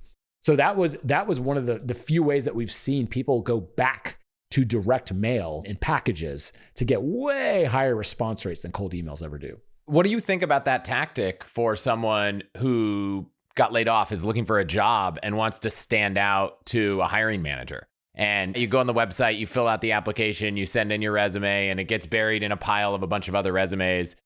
So that was one of the few ways that we've seen people go back to direct mail in packages to get way higher response rates than cold emails ever do. What do you think about that tactic for someone who got laid off, is looking for a job and wants to stand out to a hiring manager? And you go on the website, you fill out the application, you send in your resume, and it gets buried in a pile of a bunch of other resumes.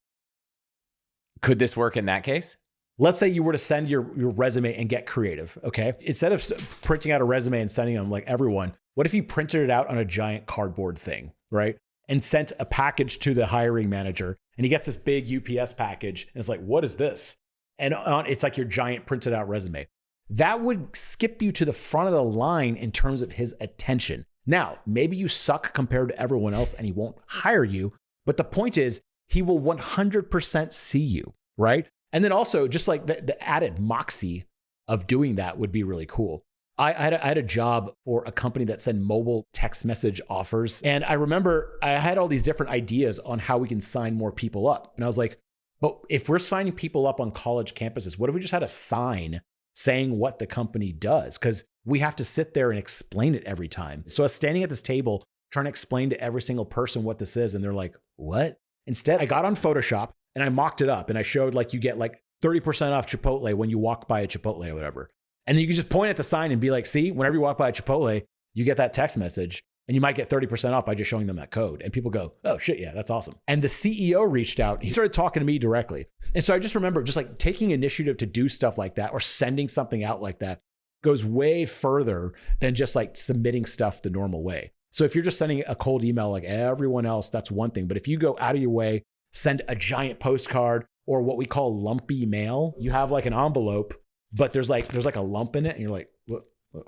Could this work in that case? Let's say you were to send your resume and get creative, okay? Instead of printing out a resume and sending them like everyone, what if you printed it out on a giant cardboard thing, right? And sent a package to the hiring manager, and he gets this big UPS package, and it's like, what is this? And it's like your giant printed out resume. That would skip you to the front of the line in terms of his attention. Now, maybe you suck compared to everyone else and he won't hire you, but the point is he will 100% see you, right? And then also just like the added moxie of doing that would be really cool. I had a job for a company that sent mobile text message offers. And I remember I had all these different ideas on how we can sign more people up. And I was like, But if we're signing people up on college campuses, what if we just had a sign saying what the company does? Because we have to sit there and explain it every time. So I was standing at this table trying to explain to every single person what this is. And they're like, what? Instead, I got on Photoshop and I mocked it up and I showed like you get like 30% off Chipotle when you walk by a Chipotle or whatever. And then you can just point at the sign and be like, see, whenever you walk by a Chipotle, you get that text message and you might get 30% off by just showing them that code. And people go, oh shit, yeah, that's awesome. And the CEO reached out. He started talking to me directly. And so I just remember just like taking initiative to do stuff like that or sending something out like that goes way further than just like submitting stuff the normal way. So if you're just sending a cold email like everyone else, that's one thing. But if you go out of your way, send a giant postcard or what we call lumpy mail, you have like an envelope, but there's like a lump in it. And you're like,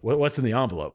what's in the envelope?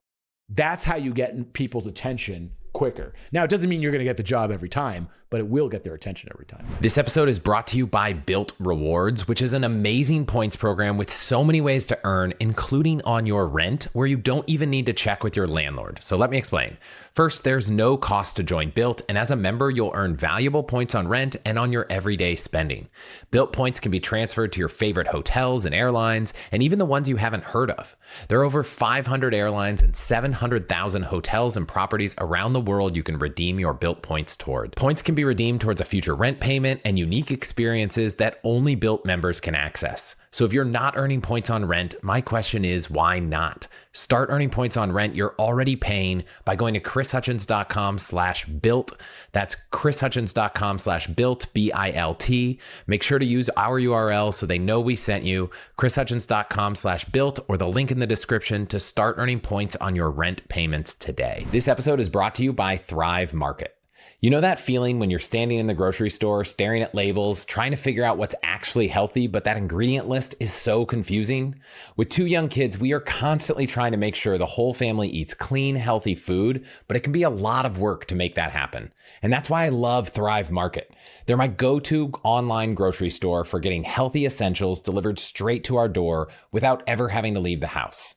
That's how you get people's attention quicker. Now, it doesn't mean you're going to get the job every time, but it will get their attention every time. This episode is brought to you by Built Rewards, which is an amazing points program with so many ways to earn, including on your rent, where you don't even need to check with your landlord. So let me explain. First, there's no cost to join Built, and as a member, you'll earn valuable points on rent and on your everyday spending. Built points can be transferred to your favorite hotels and airlines, and even the ones you haven't heard of. There are over 500 airlines and 700,000 hotels and properties around the world you can redeem your Built points toward. Points can be redeemed towards a future rent payment and unique experiences that only Built members can access. So if you're not earning points on rent, my question is, why not? Start earning points on rent you're already paying by going to chrishutchins.com/built. That's chrishutchins.com/built, B-I-L-T. Make sure to use our URL so they know we sent you, chrishutchins.com/built, or the link in the description to start earning points on your rent payments today. This episode is brought to you by Thrive Market. You know that feeling when you're standing in the grocery store, staring at labels, trying to figure out what's actually healthy, but that ingredient list is so confusing? With 2 young kids, we are constantly trying to make sure the whole family eats clean, healthy food, but it can be a lot of work to make that happen. And that's why I love Thrive Market. They're my go-to online grocery store for getting healthy essentials delivered straight to our door without ever having to leave the house.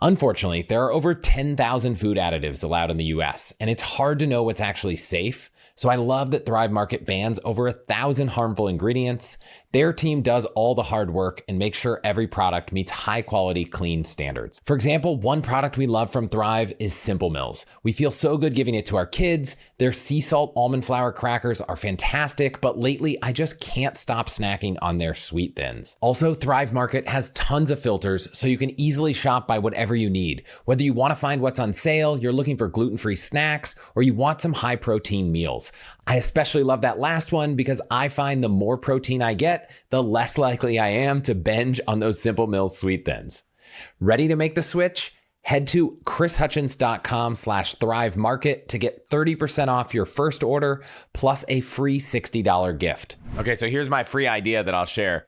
Unfortunately, there are over 10,000 food additives allowed in the US, and it's hard to know what's actually safe. So I love that Thrive Market bans over 1,000 harmful ingredients. Their team does all the hard work and makes sure every product meets high quality, clean standards. For example, one product we love from Thrive is Simple Mills. We feel so good giving it to our kids. Their sea salt almond flour crackers are fantastic, but lately I just can't stop snacking on their sweet thins. Also, Thrive Market has tons of filters so you can easily shop by whatever you need. Whether you want to find what's on sale, you're looking for gluten-free snacks, or you want some high protein meals. I especially love that last one because I find the more protein I get, the less likely I am to binge on those Simple Mills sweet thins. Ready to make the switch? Head to chrishutchins.com/Thrive Market to get 30% off your first order plus a free $60 gift. Okay, so here's my free idea that I'll share.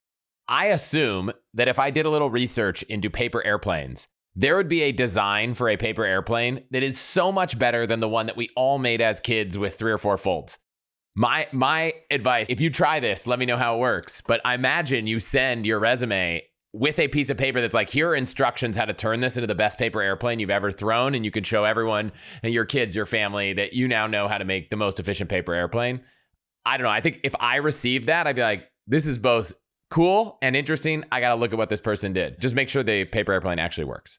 I assume that if I did a little research into paper airplanes, there would be a design for a paper airplane that is so much better than the one that we all made as kids with 3 or 4 folds. My advice, if you try this, let me know how it works. But I imagine you send your resume with a piece of paper that's like, here are instructions how to turn this into the best paper airplane you've ever thrown. And you can show everyone and your kids, your family, that you now know how to make the most efficient paper airplane. I don't know. I think if I received that, I'd be like, this is both cool and interesting. I got to look at what this person did. Just make sure the paper airplane actually works.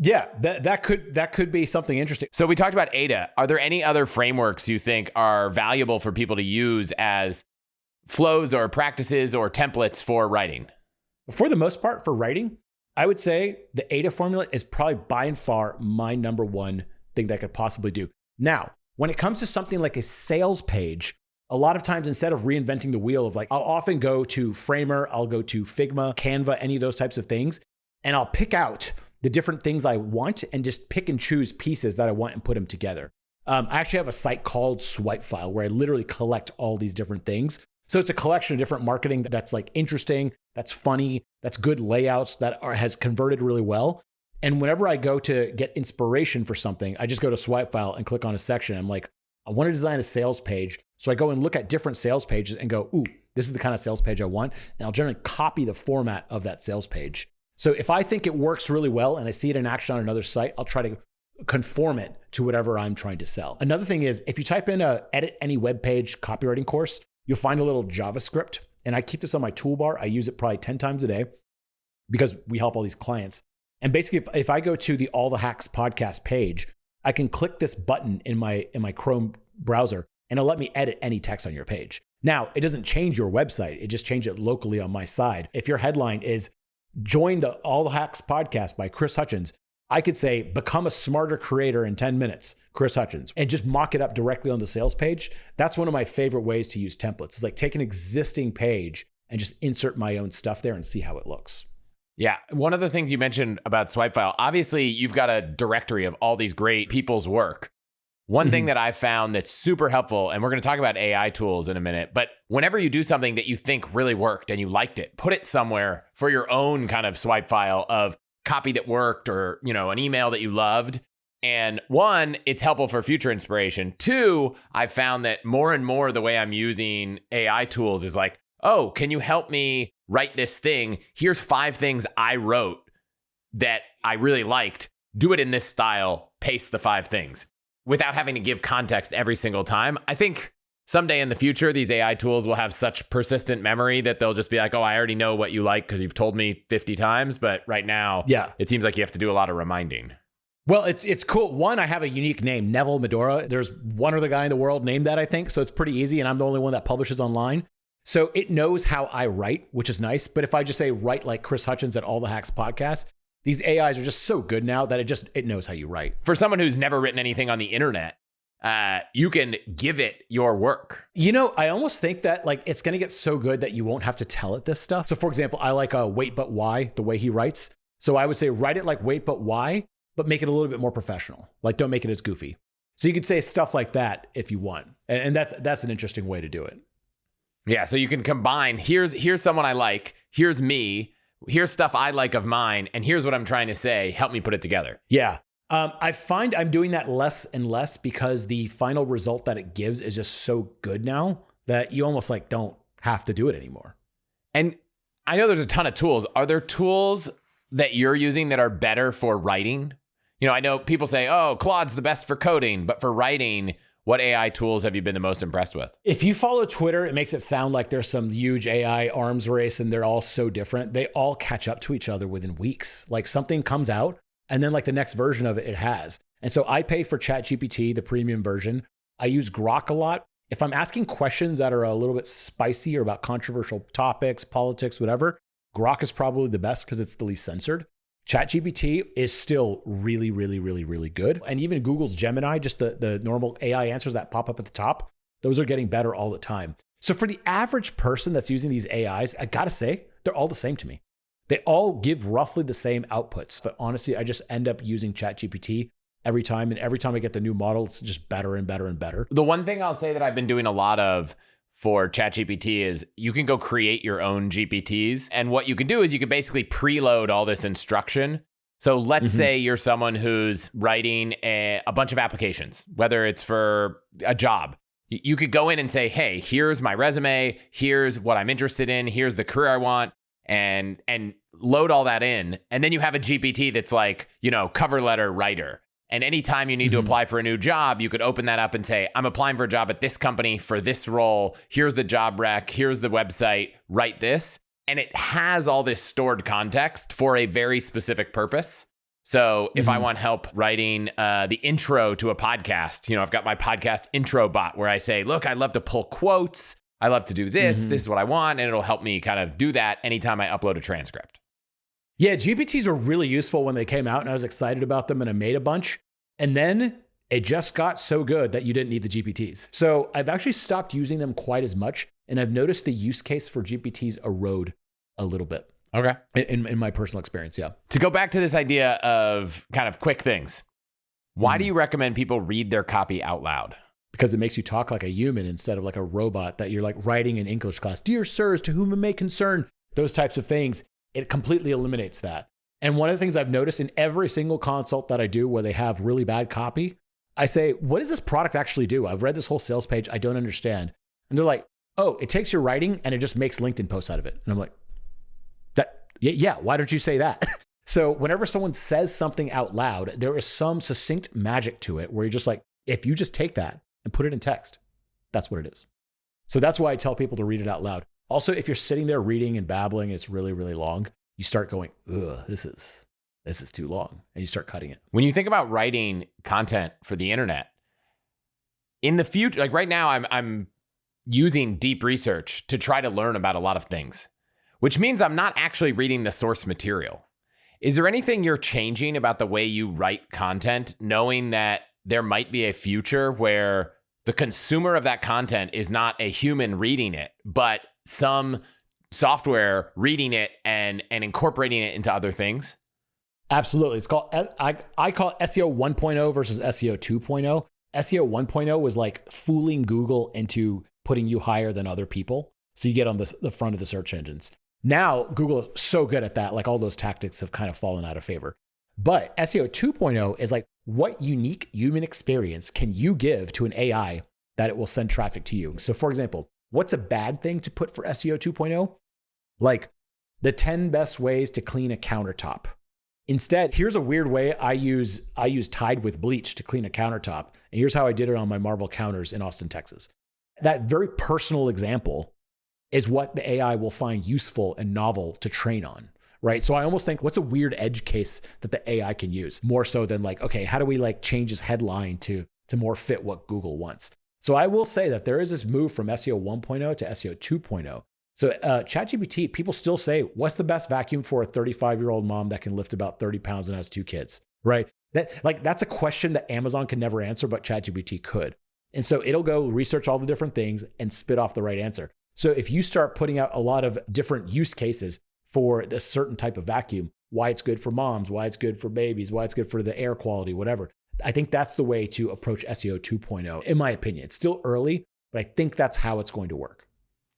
Yeah, that could be something interesting. So we talked about AIDA. Are there any other frameworks you think are valuable for people to use as flows or practices or templates for writing? For the most part, for writing, I would say the AIDA formula is probably by and far my number one thing that I could possibly do. Now, when it comes to something like a sales page, a lot of times instead of reinventing the wheel of like, I'll often go to Framer, I'll go to Figma, Canva, any of those types of things, and I'll pick out the different things I want and just pick and choose pieces that I want and put them together. I actually have a site called Swipe File where I literally collect all these different things. So it's a collection of different marketing that's like interesting, that's funny, that's good layouts, that has converted really well. And whenever I go to get inspiration for something, I just go to Swipe File and click on a section. I'm like, I want to design a sales page. So I go and look at different sales pages and go, ooh, this is the kind of sales page I want. And I'll generally copy the format of that sales page. So if I think it works really well and I see it in action on another site, I'll try to conform it to whatever I'm trying to sell. Another thing is if you type in edit any web page copywriting course, you'll find a little JavaScript. And I keep this on my toolbar. I use it probably 10 times a day because we help all these clients. And basically, if I go to the All the Hacks podcast page, I can click this button in my Chrome browser and it'll let me edit any text on your page. Now, it doesn't change your website. It just changes it locally on my side. If your headline is join the All the Hacks podcast by Chris Hutchins, I could say, become a smarter creator in 10 minutes, Chris Hutchins, and just mock it up directly on the sales page. That's one of my favorite ways to use templates. It's like take an existing page and just insert my own stuff there and see how it looks. Yeah. One of the things you mentioned about Swipefile, obviously you've got a directory of all these great people's work. One thing that I found that's super helpful, and we're going to talk about AI tools in a minute, but whenever you do something that you think really worked and you liked it, put it somewhere for your own kind of swipe file of copy that worked or, an email that you loved. And one, it's helpful for future inspiration. Two, I've found that more and more the way I'm using AI tools is like, oh, can you help me write this thing? Here's 5 things I wrote that I really liked. Do it in this style, paste the 5 things without having to give context every single time. I think someday in the future, these AI tools will have such persistent memory that they'll just be like, oh, I already know what you like because you've told me 50 times. But right now, it seems like you have to do a lot of reminding. Well, it's cool. One, I have a unique name, Neville Medhora. There's one other guy in the world named that, I think. So it's pretty easy. And I'm the only one that publishes online. So it knows how I write, which is nice. But if I just say write like Chris Hutchins at All the Hacks podcast, these AIs are just so good now that it knows how you write. For someone who's never written anything on the internet, you can give it your work. I almost think that it's going to get so good that you won't have to tell it this stuff. So for example, I like Wait But Why, the way he writes. So I would say write it like Wait But Why, but make it a little bit more professional. Like don't make it as goofy. So you could say stuff like that if you want. And that's an interesting way to do it. Yeah, so you can combine, here's someone I like, here's me, here's stuff I like of mine, and here's what I'm trying to say, help me put it together. Yeah. I find I'm doing that less and less because the final result that it gives is just so good now that you almost don't have to do it anymore. And I know there's a ton of tools. Are there tools that you're using that are better for writing? I know people say, oh, Claude's the best for coding, but for writing, what AI tools have you been the most impressed with? If you follow Twitter, it makes it sound like there's some huge AI arms race and they're all so different. They all catch up to each other within weeks. Like something comes out and then the next version of it has. And so I pay for ChatGPT, the premium version. I use Grok a lot. If I'm asking questions that are a little bit spicy or about controversial topics, politics, whatever, Grok is probably the best because it's the least censored. ChatGPT is still really, really, really, really good. And even Google's Gemini, just the normal AI answers that pop up at the top, those are getting better all the time. So for the average person that's using these AIs, I gotta say, they're all the same to me. They all give roughly the same outputs. But honestly, I just end up using ChatGPT every time. And every time I get the new model, it's just better and better and better. The one thing I'll say that I've been doing a lot of for ChatGPT is you can go create your own GPTs. And what you can do is you can basically preload all this instruction. So let's say you're someone who's writing a bunch of applications, whether it's for a job. You could go in and say, hey, here's my resume. Here's what I'm interested in. Here's the career I want. And load all that in. And then you have a GPT that's like, cover letter writer. And anytime you need to apply for a new job, you could open that up and say, I'm applying for a job at this company for this role. Here's the job rec. Here's the website. Write this. And it has all this stored context for a very specific purpose. So if I want help writing the intro to a podcast, I've got my podcast intro bot where I say, look, I love to pull quotes. I love to do this. This is what I want. And it'll help me kind of do that anytime I upload a transcript. Yeah, GPTs were really useful when they came out and I was excited about them and I made a bunch. And then it just got so good that you didn't need the GPTs. So I've actually stopped using them quite as much. And I've noticed the use case for GPTs erode a little bit. Okay. In my personal experience, yeah. To go back to this idea of kind of quick things, why do you recommend people read their copy out loud? Because it makes you talk like a human instead of like a robot that you're like writing in English class. Dear sirs, to whom it may concern, those types of things. It completely eliminates that. And one of the things I've noticed in every single consult that I do where they have really bad copy, I say, what does this product actually do? I've read this whole sales page. I don't understand. And they're like, oh, it takes your writing and it just makes LinkedIn posts out of it. And I'm like, yeah, why don't you say that? So whenever someone says something out loud, there is some succinct magic to it where you're just like, if you just take that and put it in text, that's what it is. So that's why I tell people to read it out loud. Also, if you're sitting there reading and babbling, it's really, really long, you start going, ugh, this is too long. And you start cutting it. When you think about writing content for the internet, in the future, like right now, I'm using deep research to try to learn about a lot of things, which means I'm not actually reading the source material. Is there anything you're changing about the way you write content, knowing that there might be a future where the consumer of that content is not a human reading it, but some software reading it and incorporating it into other things? Absolutely. It's called, I call it SEO 1.0 versus SEO 2.0. SEO 1.0 was like fooling Google into putting you higher than other people, so you get on the front of the search engines. Now, Google is so good at that, like all those tactics have kind of fallen out of favor. But SEO 2.0 is like, what unique human experience can you give to an AI that it will send traffic to you? So for example, what's a bad thing to put for SEO 2.0? Like the 10 best ways to clean a countertop. Instead, here's a weird way I use Tide with bleach to clean a countertop. And here's how I did it on my marble counters in Austin, Texas. That very personal example is what the AI will find useful and novel to train on, right? So I almost think, what's a weird edge case that the AI can use? More so than like, okay, how do we like change this headline to more fit what Google wants? So I will say that there is this move from SEO 1.0 to SEO 2.0. So ChatGPT, people still say, what's the best vacuum for a 35-year-old mom that can lift about 30 pounds and has 2 kids, right? That's a question that Amazon can never answer, but ChatGPT could. And so it'll go research all the different things and spit off the right answer. So if you start putting out a lot of different use cases for this certain type of vacuum, why it's good for moms, why it's good for babies, why it's good for the air quality, whatever, I think that's the way to approach SEO 2.0, in my opinion. It's still early, but I think that's how it's going to work.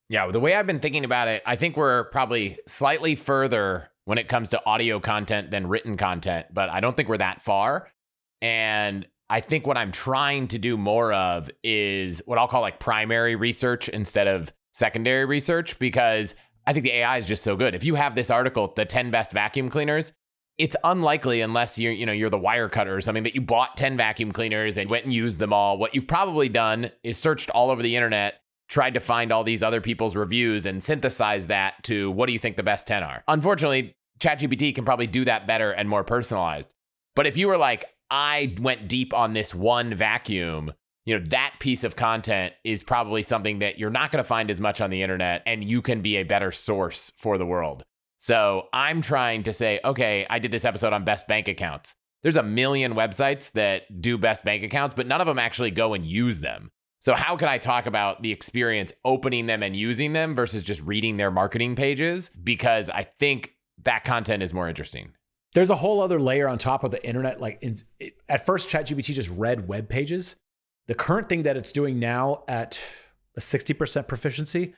Yeah, the way I've been thinking about it, I think we're probably slightly further when it comes to audio content than written content, but I don't think we're that far. And I think what I'm trying to do more of is what I'll call like primary research instead of secondary research, because I think the AI is just so good. If you have this article, the 10 best vacuum cleaners, it's unlikely, unless you're the wire cutter or something, that you bought 10 vacuum cleaners and went and used them all. What you've probably done is searched all over the internet, tried to find all these other people's reviews and synthesize that to what do you think the best 10 are. Unfortunately, ChatGPT can probably do that better and more personalized. But if you were like, I went deep on this one vacuum, that piece of content is probably something that you're not going to find as much on the internet, and you can be a better source for the world. So I'm trying to say, okay, I did this episode on best bank accounts. There's a million websites that do best bank accounts, but none of them actually go and use them. So how can I talk about the experience opening them and using them versus just reading their marketing pages? Because I think that content is more interesting. There's a whole other layer on top of the internet. At first, ChatGPT just read web pages. The current thing that it's doing now at a 60% proficiency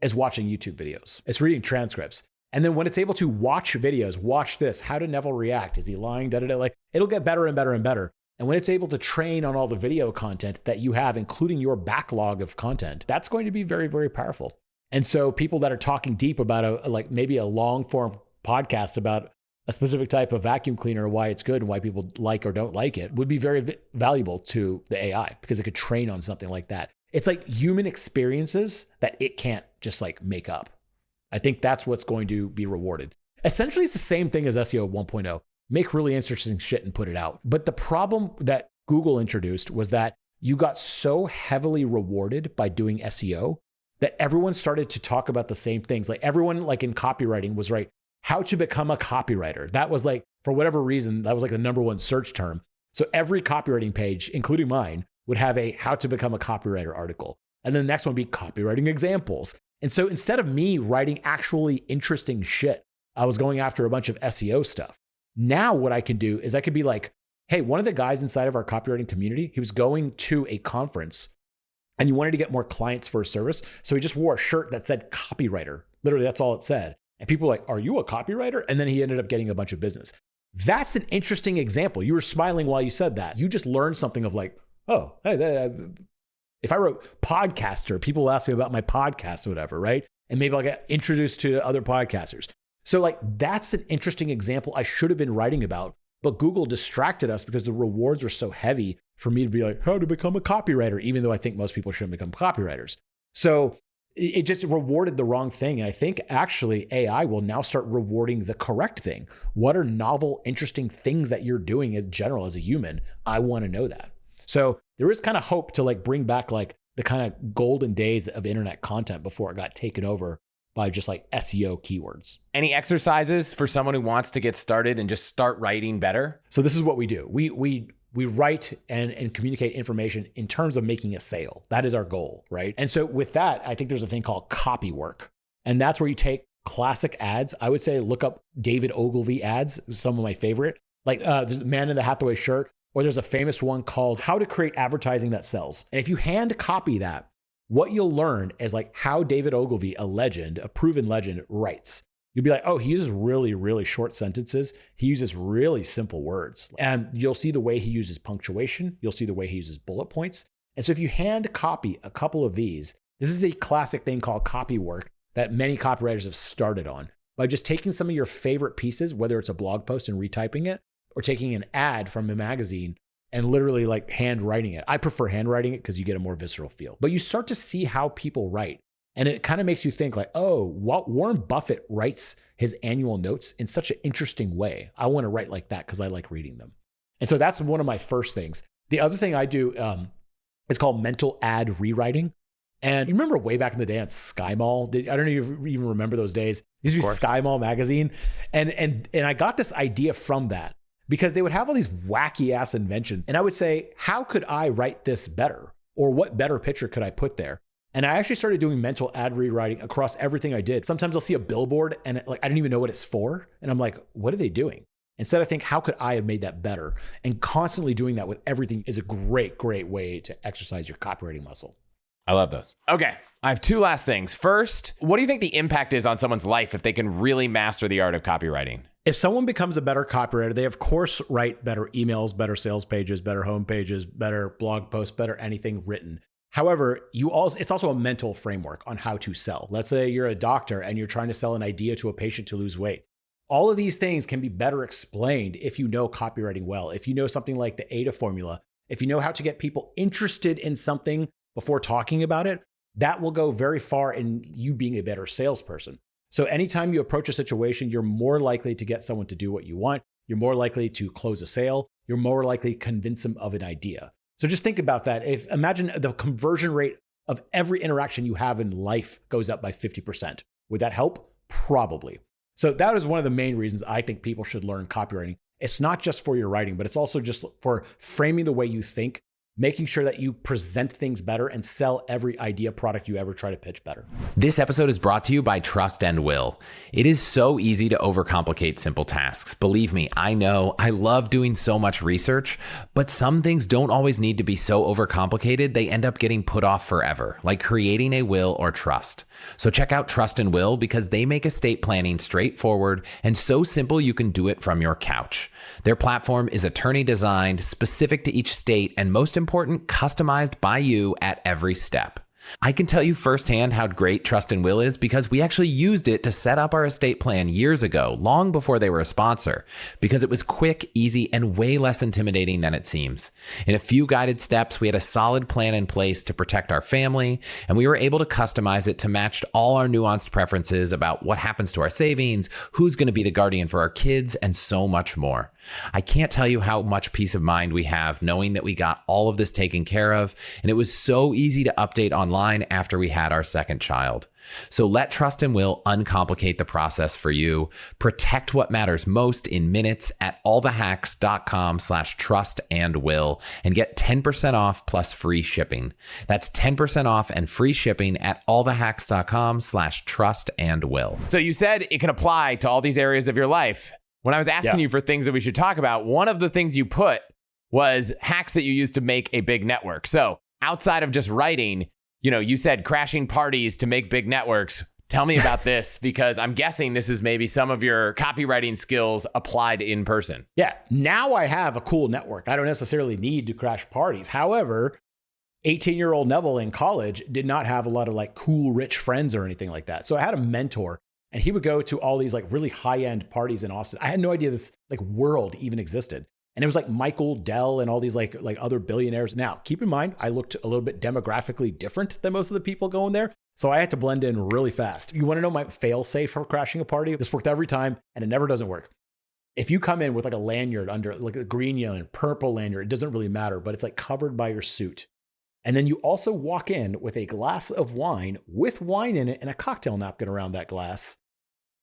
is watching YouTube videos. It's reading transcripts. And then when it's able to watch videos, watch this, how did Neville react? Is he lying? It'll get better and better and better. And when it's able to train on all the video content that you have, including your backlog of content, that's going to be very, very powerful. And so people that are talking deep about maybe a long form podcast about a specific type of vacuum cleaner, why it's good and why people like or don't like it, would be very valuable to the AI because it could train on something like that. It's like human experiences that it can't just make up. I think that's what's going to be rewarded. Essentially, it's the same thing as SEO 1.0. Make really interesting shit and put it out. But the problem that Google introduced was that you got so heavily rewarded by doing SEO that everyone started to talk about the same things. Like everyone in copywriting was how to become a copywriter. That was for whatever reason, that was the number one search term. So every copywriting page, including mine, would have a how to become a copywriter article. And then the next one would be copywriting examples. And so instead of me writing actually interesting shit, I was going after a bunch of SEO stuff. Now what I can do is I could be like, hey, one of the guys inside of our copywriting community, he was going to a conference and he wanted to get more clients for his service. So he just wore a shirt that said copywriter. Literally, that's all it said. And people were like, are you a copywriter? And then he ended up getting a bunch of business. That's an interesting example. You were smiling while you said that. You just learned something of oh, hey, if I wrote podcaster, people will ask me about my podcast or whatever, right? And maybe I'll get introduced to other podcasters. So that's an interesting example I should have been writing about, but Google distracted us because the rewards were so heavy for me to be how to become a copywriter, even though I think most people shouldn't become copywriters. So it just rewarded the wrong thing. And I think actually AI will now start rewarding the correct thing. What are novel, interesting things that you're doing in general as a human? I want to know that. So there is kind of hope to like bring back like the kind of golden days of internet content before it got taken over by just like SEO keywords. Any exercises for someone who wants to get started and just start writing better? So this is what we do. We write and communicate information in terms of making a sale. That is our goal, right? And so with that, I think there's a thing called copy work. And that's where you take classic ads. I would say look up David Ogilvy ads, some of my favorite. Like there's a Man in the Hathaway shirt, or there's a famous one called How to Create Advertising That Sells. And if you hand copy that, what you'll learn is like how David Ogilvy, a legend, a proven legend, writes. You'll be like, oh, he uses really, really short sentences. He uses really simple words. And you'll see the way he uses punctuation. You'll see the way he uses bullet points. And so if you hand copy a couple of these, this is a classic thing called copy work that many copywriters have started on by just taking some of your favorite pieces, whether it's a blog post and retyping it, or taking an ad from a magazine and literally like hand writing it. I prefer handwriting it because you get a more visceral feel. But you start to see how people write. And it kind of makes you think like, oh, Warren Buffett writes his annual notes in such an interesting way. I want to write like that because I like reading them. And so that's one of my first things. The other thing I do is called mental ad rewriting. And you remember way back in the day on Sky Mall? I don't know if you even remember those days. It used to be Sky Mall magazine. And I got this idea from that because they would have all these wacky ass inventions. And I would say, how could I write this better? Or what better picture could I put there? And I actually started doing mental ad rewriting across everything I did. Sometimes I'll see a billboard and like I don't even know what it's for. And I'm like, what are they doing? Instead, I think, how could I have made that better? And constantly doing that with everything is a great, great way to exercise your copywriting muscle. I love those. Okay, I have two last things. First, what do you think the impact is on someone's life if they can really master the art of copywriting? If someone becomes a better copywriter, they of course write better emails, better sales pages, better home pages, better blog posts, better anything written. However, it's also a mental framework on how to sell. Let's say you're a doctor and you're trying to sell an idea to a patient to lose weight. All of these things can be better explained if you know copywriting well. If you know something like the AIDA formula, if you know how to get people interested in something before talking about it, that will go very far in you being a better salesperson. So anytime you approach a situation, you're more likely to get someone to do what you want. You're more likely to close a sale. You're more likely to convince them of an idea. So just think about that. Imagine the conversion rate of every interaction you have in life goes up by 50%. Would that help? Probably. So that is one of the main reasons I think people should learn copywriting. It's not just for your writing, but it's also just for framing the way you think, making sure that you present things better and sell every idea product you ever try to pitch better. This episode is brought to you by Trust and Will. It is so easy to overcomplicate simple tasks. Believe me, I know. I love doing so much research, but some things don't always need to be so overcomplicated they end up getting put off forever, like creating a will or trust. So check out Trust and Will because they make estate planning straightforward and so simple you can do it from your couch. Their platform is attorney designed, specific to each state, and most important, customized by you at every step. I can tell you firsthand how great Trust and Will is because we actually used it to set up our estate plan years ago, long before they were a sponsor, because it was quick, easy, and way less intimidating than it seems. In a few guided steps, we had a solid plan in place to protect our family, and we were able to customize it to match all our nuanced preferences about what happens to our savings, who's going to be the guardian for our kids, and so much more. I can't tell you how much peace of mind we have knowing that we got all of this taken care of, and it was so easy to update online after we had our second child. So let Trust and Will uncomplicate the process for you. Protect what matters most in minutes at allthehacks.com/trustandwill and get 10% off plus free shipping. That's 10% off and free shipping at allthehacks.com/trustandwill. So you said it can apply to all these areas of your life. When I was asking you for things that we should talk about, one of the things you put was hacks that you use to make a big network. So outside of just writing, you said crashing parties to make big networks. Tell me about this because I'm guessing this is maybe some of your copywriting skills applied in person. Yeah. Now I have a cool network. I don't necessarily need to crash parties. However, 18-year-old Neville in college did not have a lot of like cool, rich friends or anything like that. So I had a mentor and he would go to all these like really high-end parties in Austin. I had no idea this like world even existed. And it was like Michael Dell and all these like other billionaires. Now, keep in mind, I looked a little bit demographically different than most of the people going there. So I had to blend in really fast. You want to know my fail safe for crashing a party? This worked every time and it never doesn't work. If you come in with like a lanyard under, like a green, yellow, and purple lanyard, it doesn't really matter, but it's like covered by your suit. And then you also walk in with a glass of wine with wine in it and a cocktail napkin around that glass.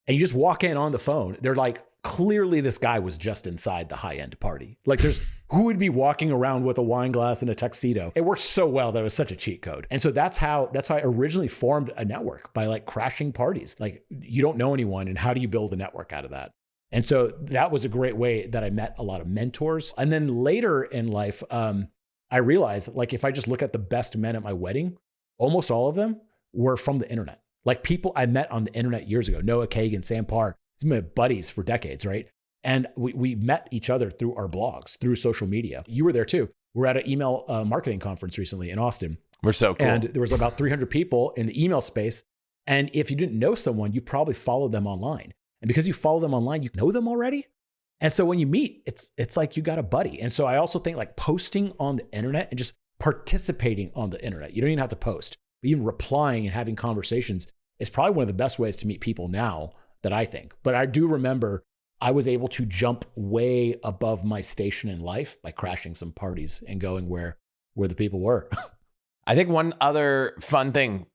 And you just walk in on the phone. They're like, clearly this guy was just inside the high-end party. Like who would be walking around with a wine glass and a tuxedo? It worked so well that it was such a cheat code. And so that's how I originally formed a network, by like crashing parties. Like you don't know anyone, and how do you build a network out of that? And so that was a great way that I met a lot of mentors. And then later in life, I realized, like, if I just look at the best men at my wedding, almost all of them were from the internet. Like people I met on the internet years ago, Noah Kagan, Sam Parr, these are my buddies for decades, right? And we met each other through our blogs, through social media. You were there too. We're at an email marketing conference recently in Austin. We're so cool. And there was about 300 people in the email space. And if you didn't know someone, you probably followed them online. And because you follow them online, you know them already. And so when you meet, it's like you got a buddy. And so I also think like posting on the internet and just participating on the internet. You don't even have to post, but even replying and having conversations is probably one of the best ways to meet people now, that I think. But I do remember I was able to jump way above my station in life by crashing some parties and going where the people were. I think one other fun thing,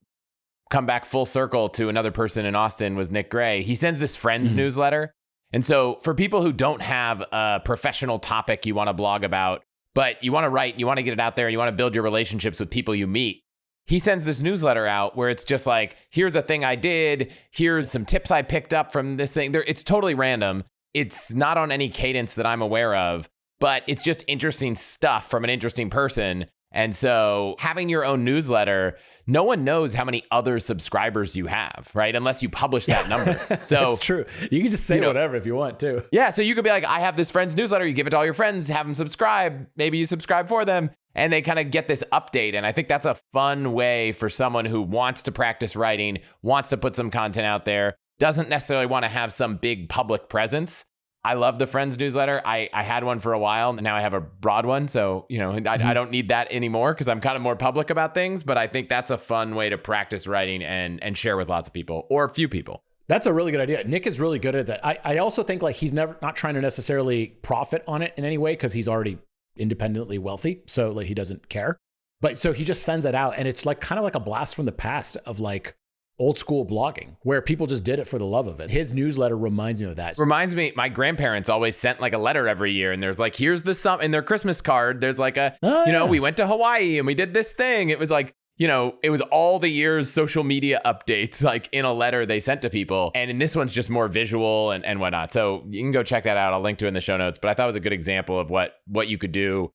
come back full circle to another person in Austin, was Nick Gray. He sends this friends newsletter. And so for people who don't have a professional topic you want to blog about, but you want to write, you want to get it out there, and you want to build your relationships with people you meet, he sends this newsletter out where it's just like, here's a thing I did, here's some tips I picked up from this thing. It's totally random. It's not on any cadence that I'm aware of, but it's just interesting stuff from an interesting person. And so having your own newsletter, no one knows how many other subscribers you have, right? Unless you publish that number. So it's true. You can just say whatever if you want to. Yeah. So you could be like, I have this friend's newsletter. You give it to all your friends, have them subscribe. Maybe you subscribe for them, and they kind of get this update. And I think that's a fun way for someone who wants to practice writing, wants to put some content out there, doesn't necessarily want to have some big public presence. I love the Friends newsletter. I had one for a while, and now I have a broad one. So, I don't need that anymore because I'm kind of more public about things. But I think that's a fun way to practice writing and share with lots of people, or a few people. That's a really good idea. Nick is really good at that. I also think like he's not trying to necessarily profit on it in any way, because he's already independently wealthy. So like he doesn't care. But so he just sends it out, and it's like kind of like a blast from the past of like old school blogging, where people just did it for the love of it. His newsletter reminds me of that. Reminds me, my grandparents always sent like a letter every year, and there's like, here's the sum in their Christmas card. There's like we went to Hawaii and we did this thing. It was like, it was all the year's social media updates, like in a letter they sent to people. And in this one's just more visual and whatnot. So you can go check that out. I'll link to it in the show notes. But I thought it was a good example of what you could do,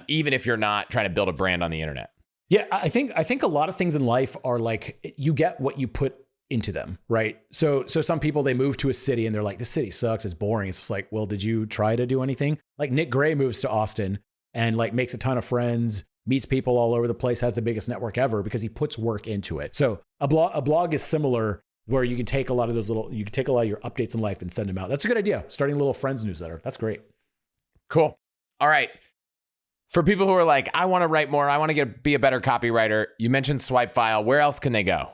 even if you're not trying to build a brand on the internet. Yeah, I think a lot of things in life are like, you get what you put into them, right? So some people, they move to a city and they're like, this city sucks, it's boring. It's just like, well, did you try to do anything? Like Nick Gray moves to Austin and like makes a ton of friends, meets people all over the place, has the biggest network ever because he puts work into it. So a blog is similar, where you can take a lot of your updates in life and send them out. That's a good idea. Starting a little friends newsletter. That's great. Cool. All right. For people who are like, I want to write more, I want to be a better copywriter, you mentioned Swipefile. Where else can they go?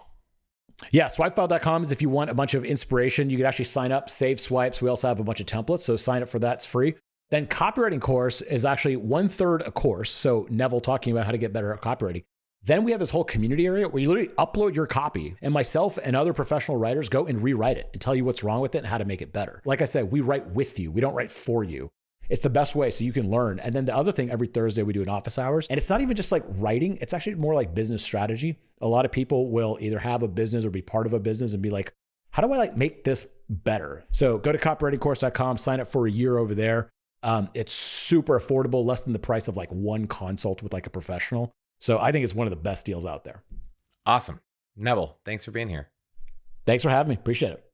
Yeah, swipefile.com is if you want a bunch of inspiration. You can actually sign up, save swipes. We also have a bunch of templates, so sign up for that. It's free. Then Copywriting Course is actually 1/3 a course. So Neville talking about how to get better at copywriting. Then we have this whole community area where you literally upload your copy, and myself and other professional writers go and rewrite it and tell you what's wrong with it and how to make it better. Like I said, we write with you. We don't write for you. It's the best way so you can learn. And then the other thing, every Thursday we do an office hours, and it's not even just like writing. It's actually more like business strategy. A lot of people will either have a business or be part of a business and be like, how do I like make this better? So go to copywritingcourse.com, sign up for a year over there. It's super affordable, less than the price of like one consult with like a professional. So I think it's one of the best deals out there. Awesome. Neville, thanks for being here. Thanks for having me. Appreciate it.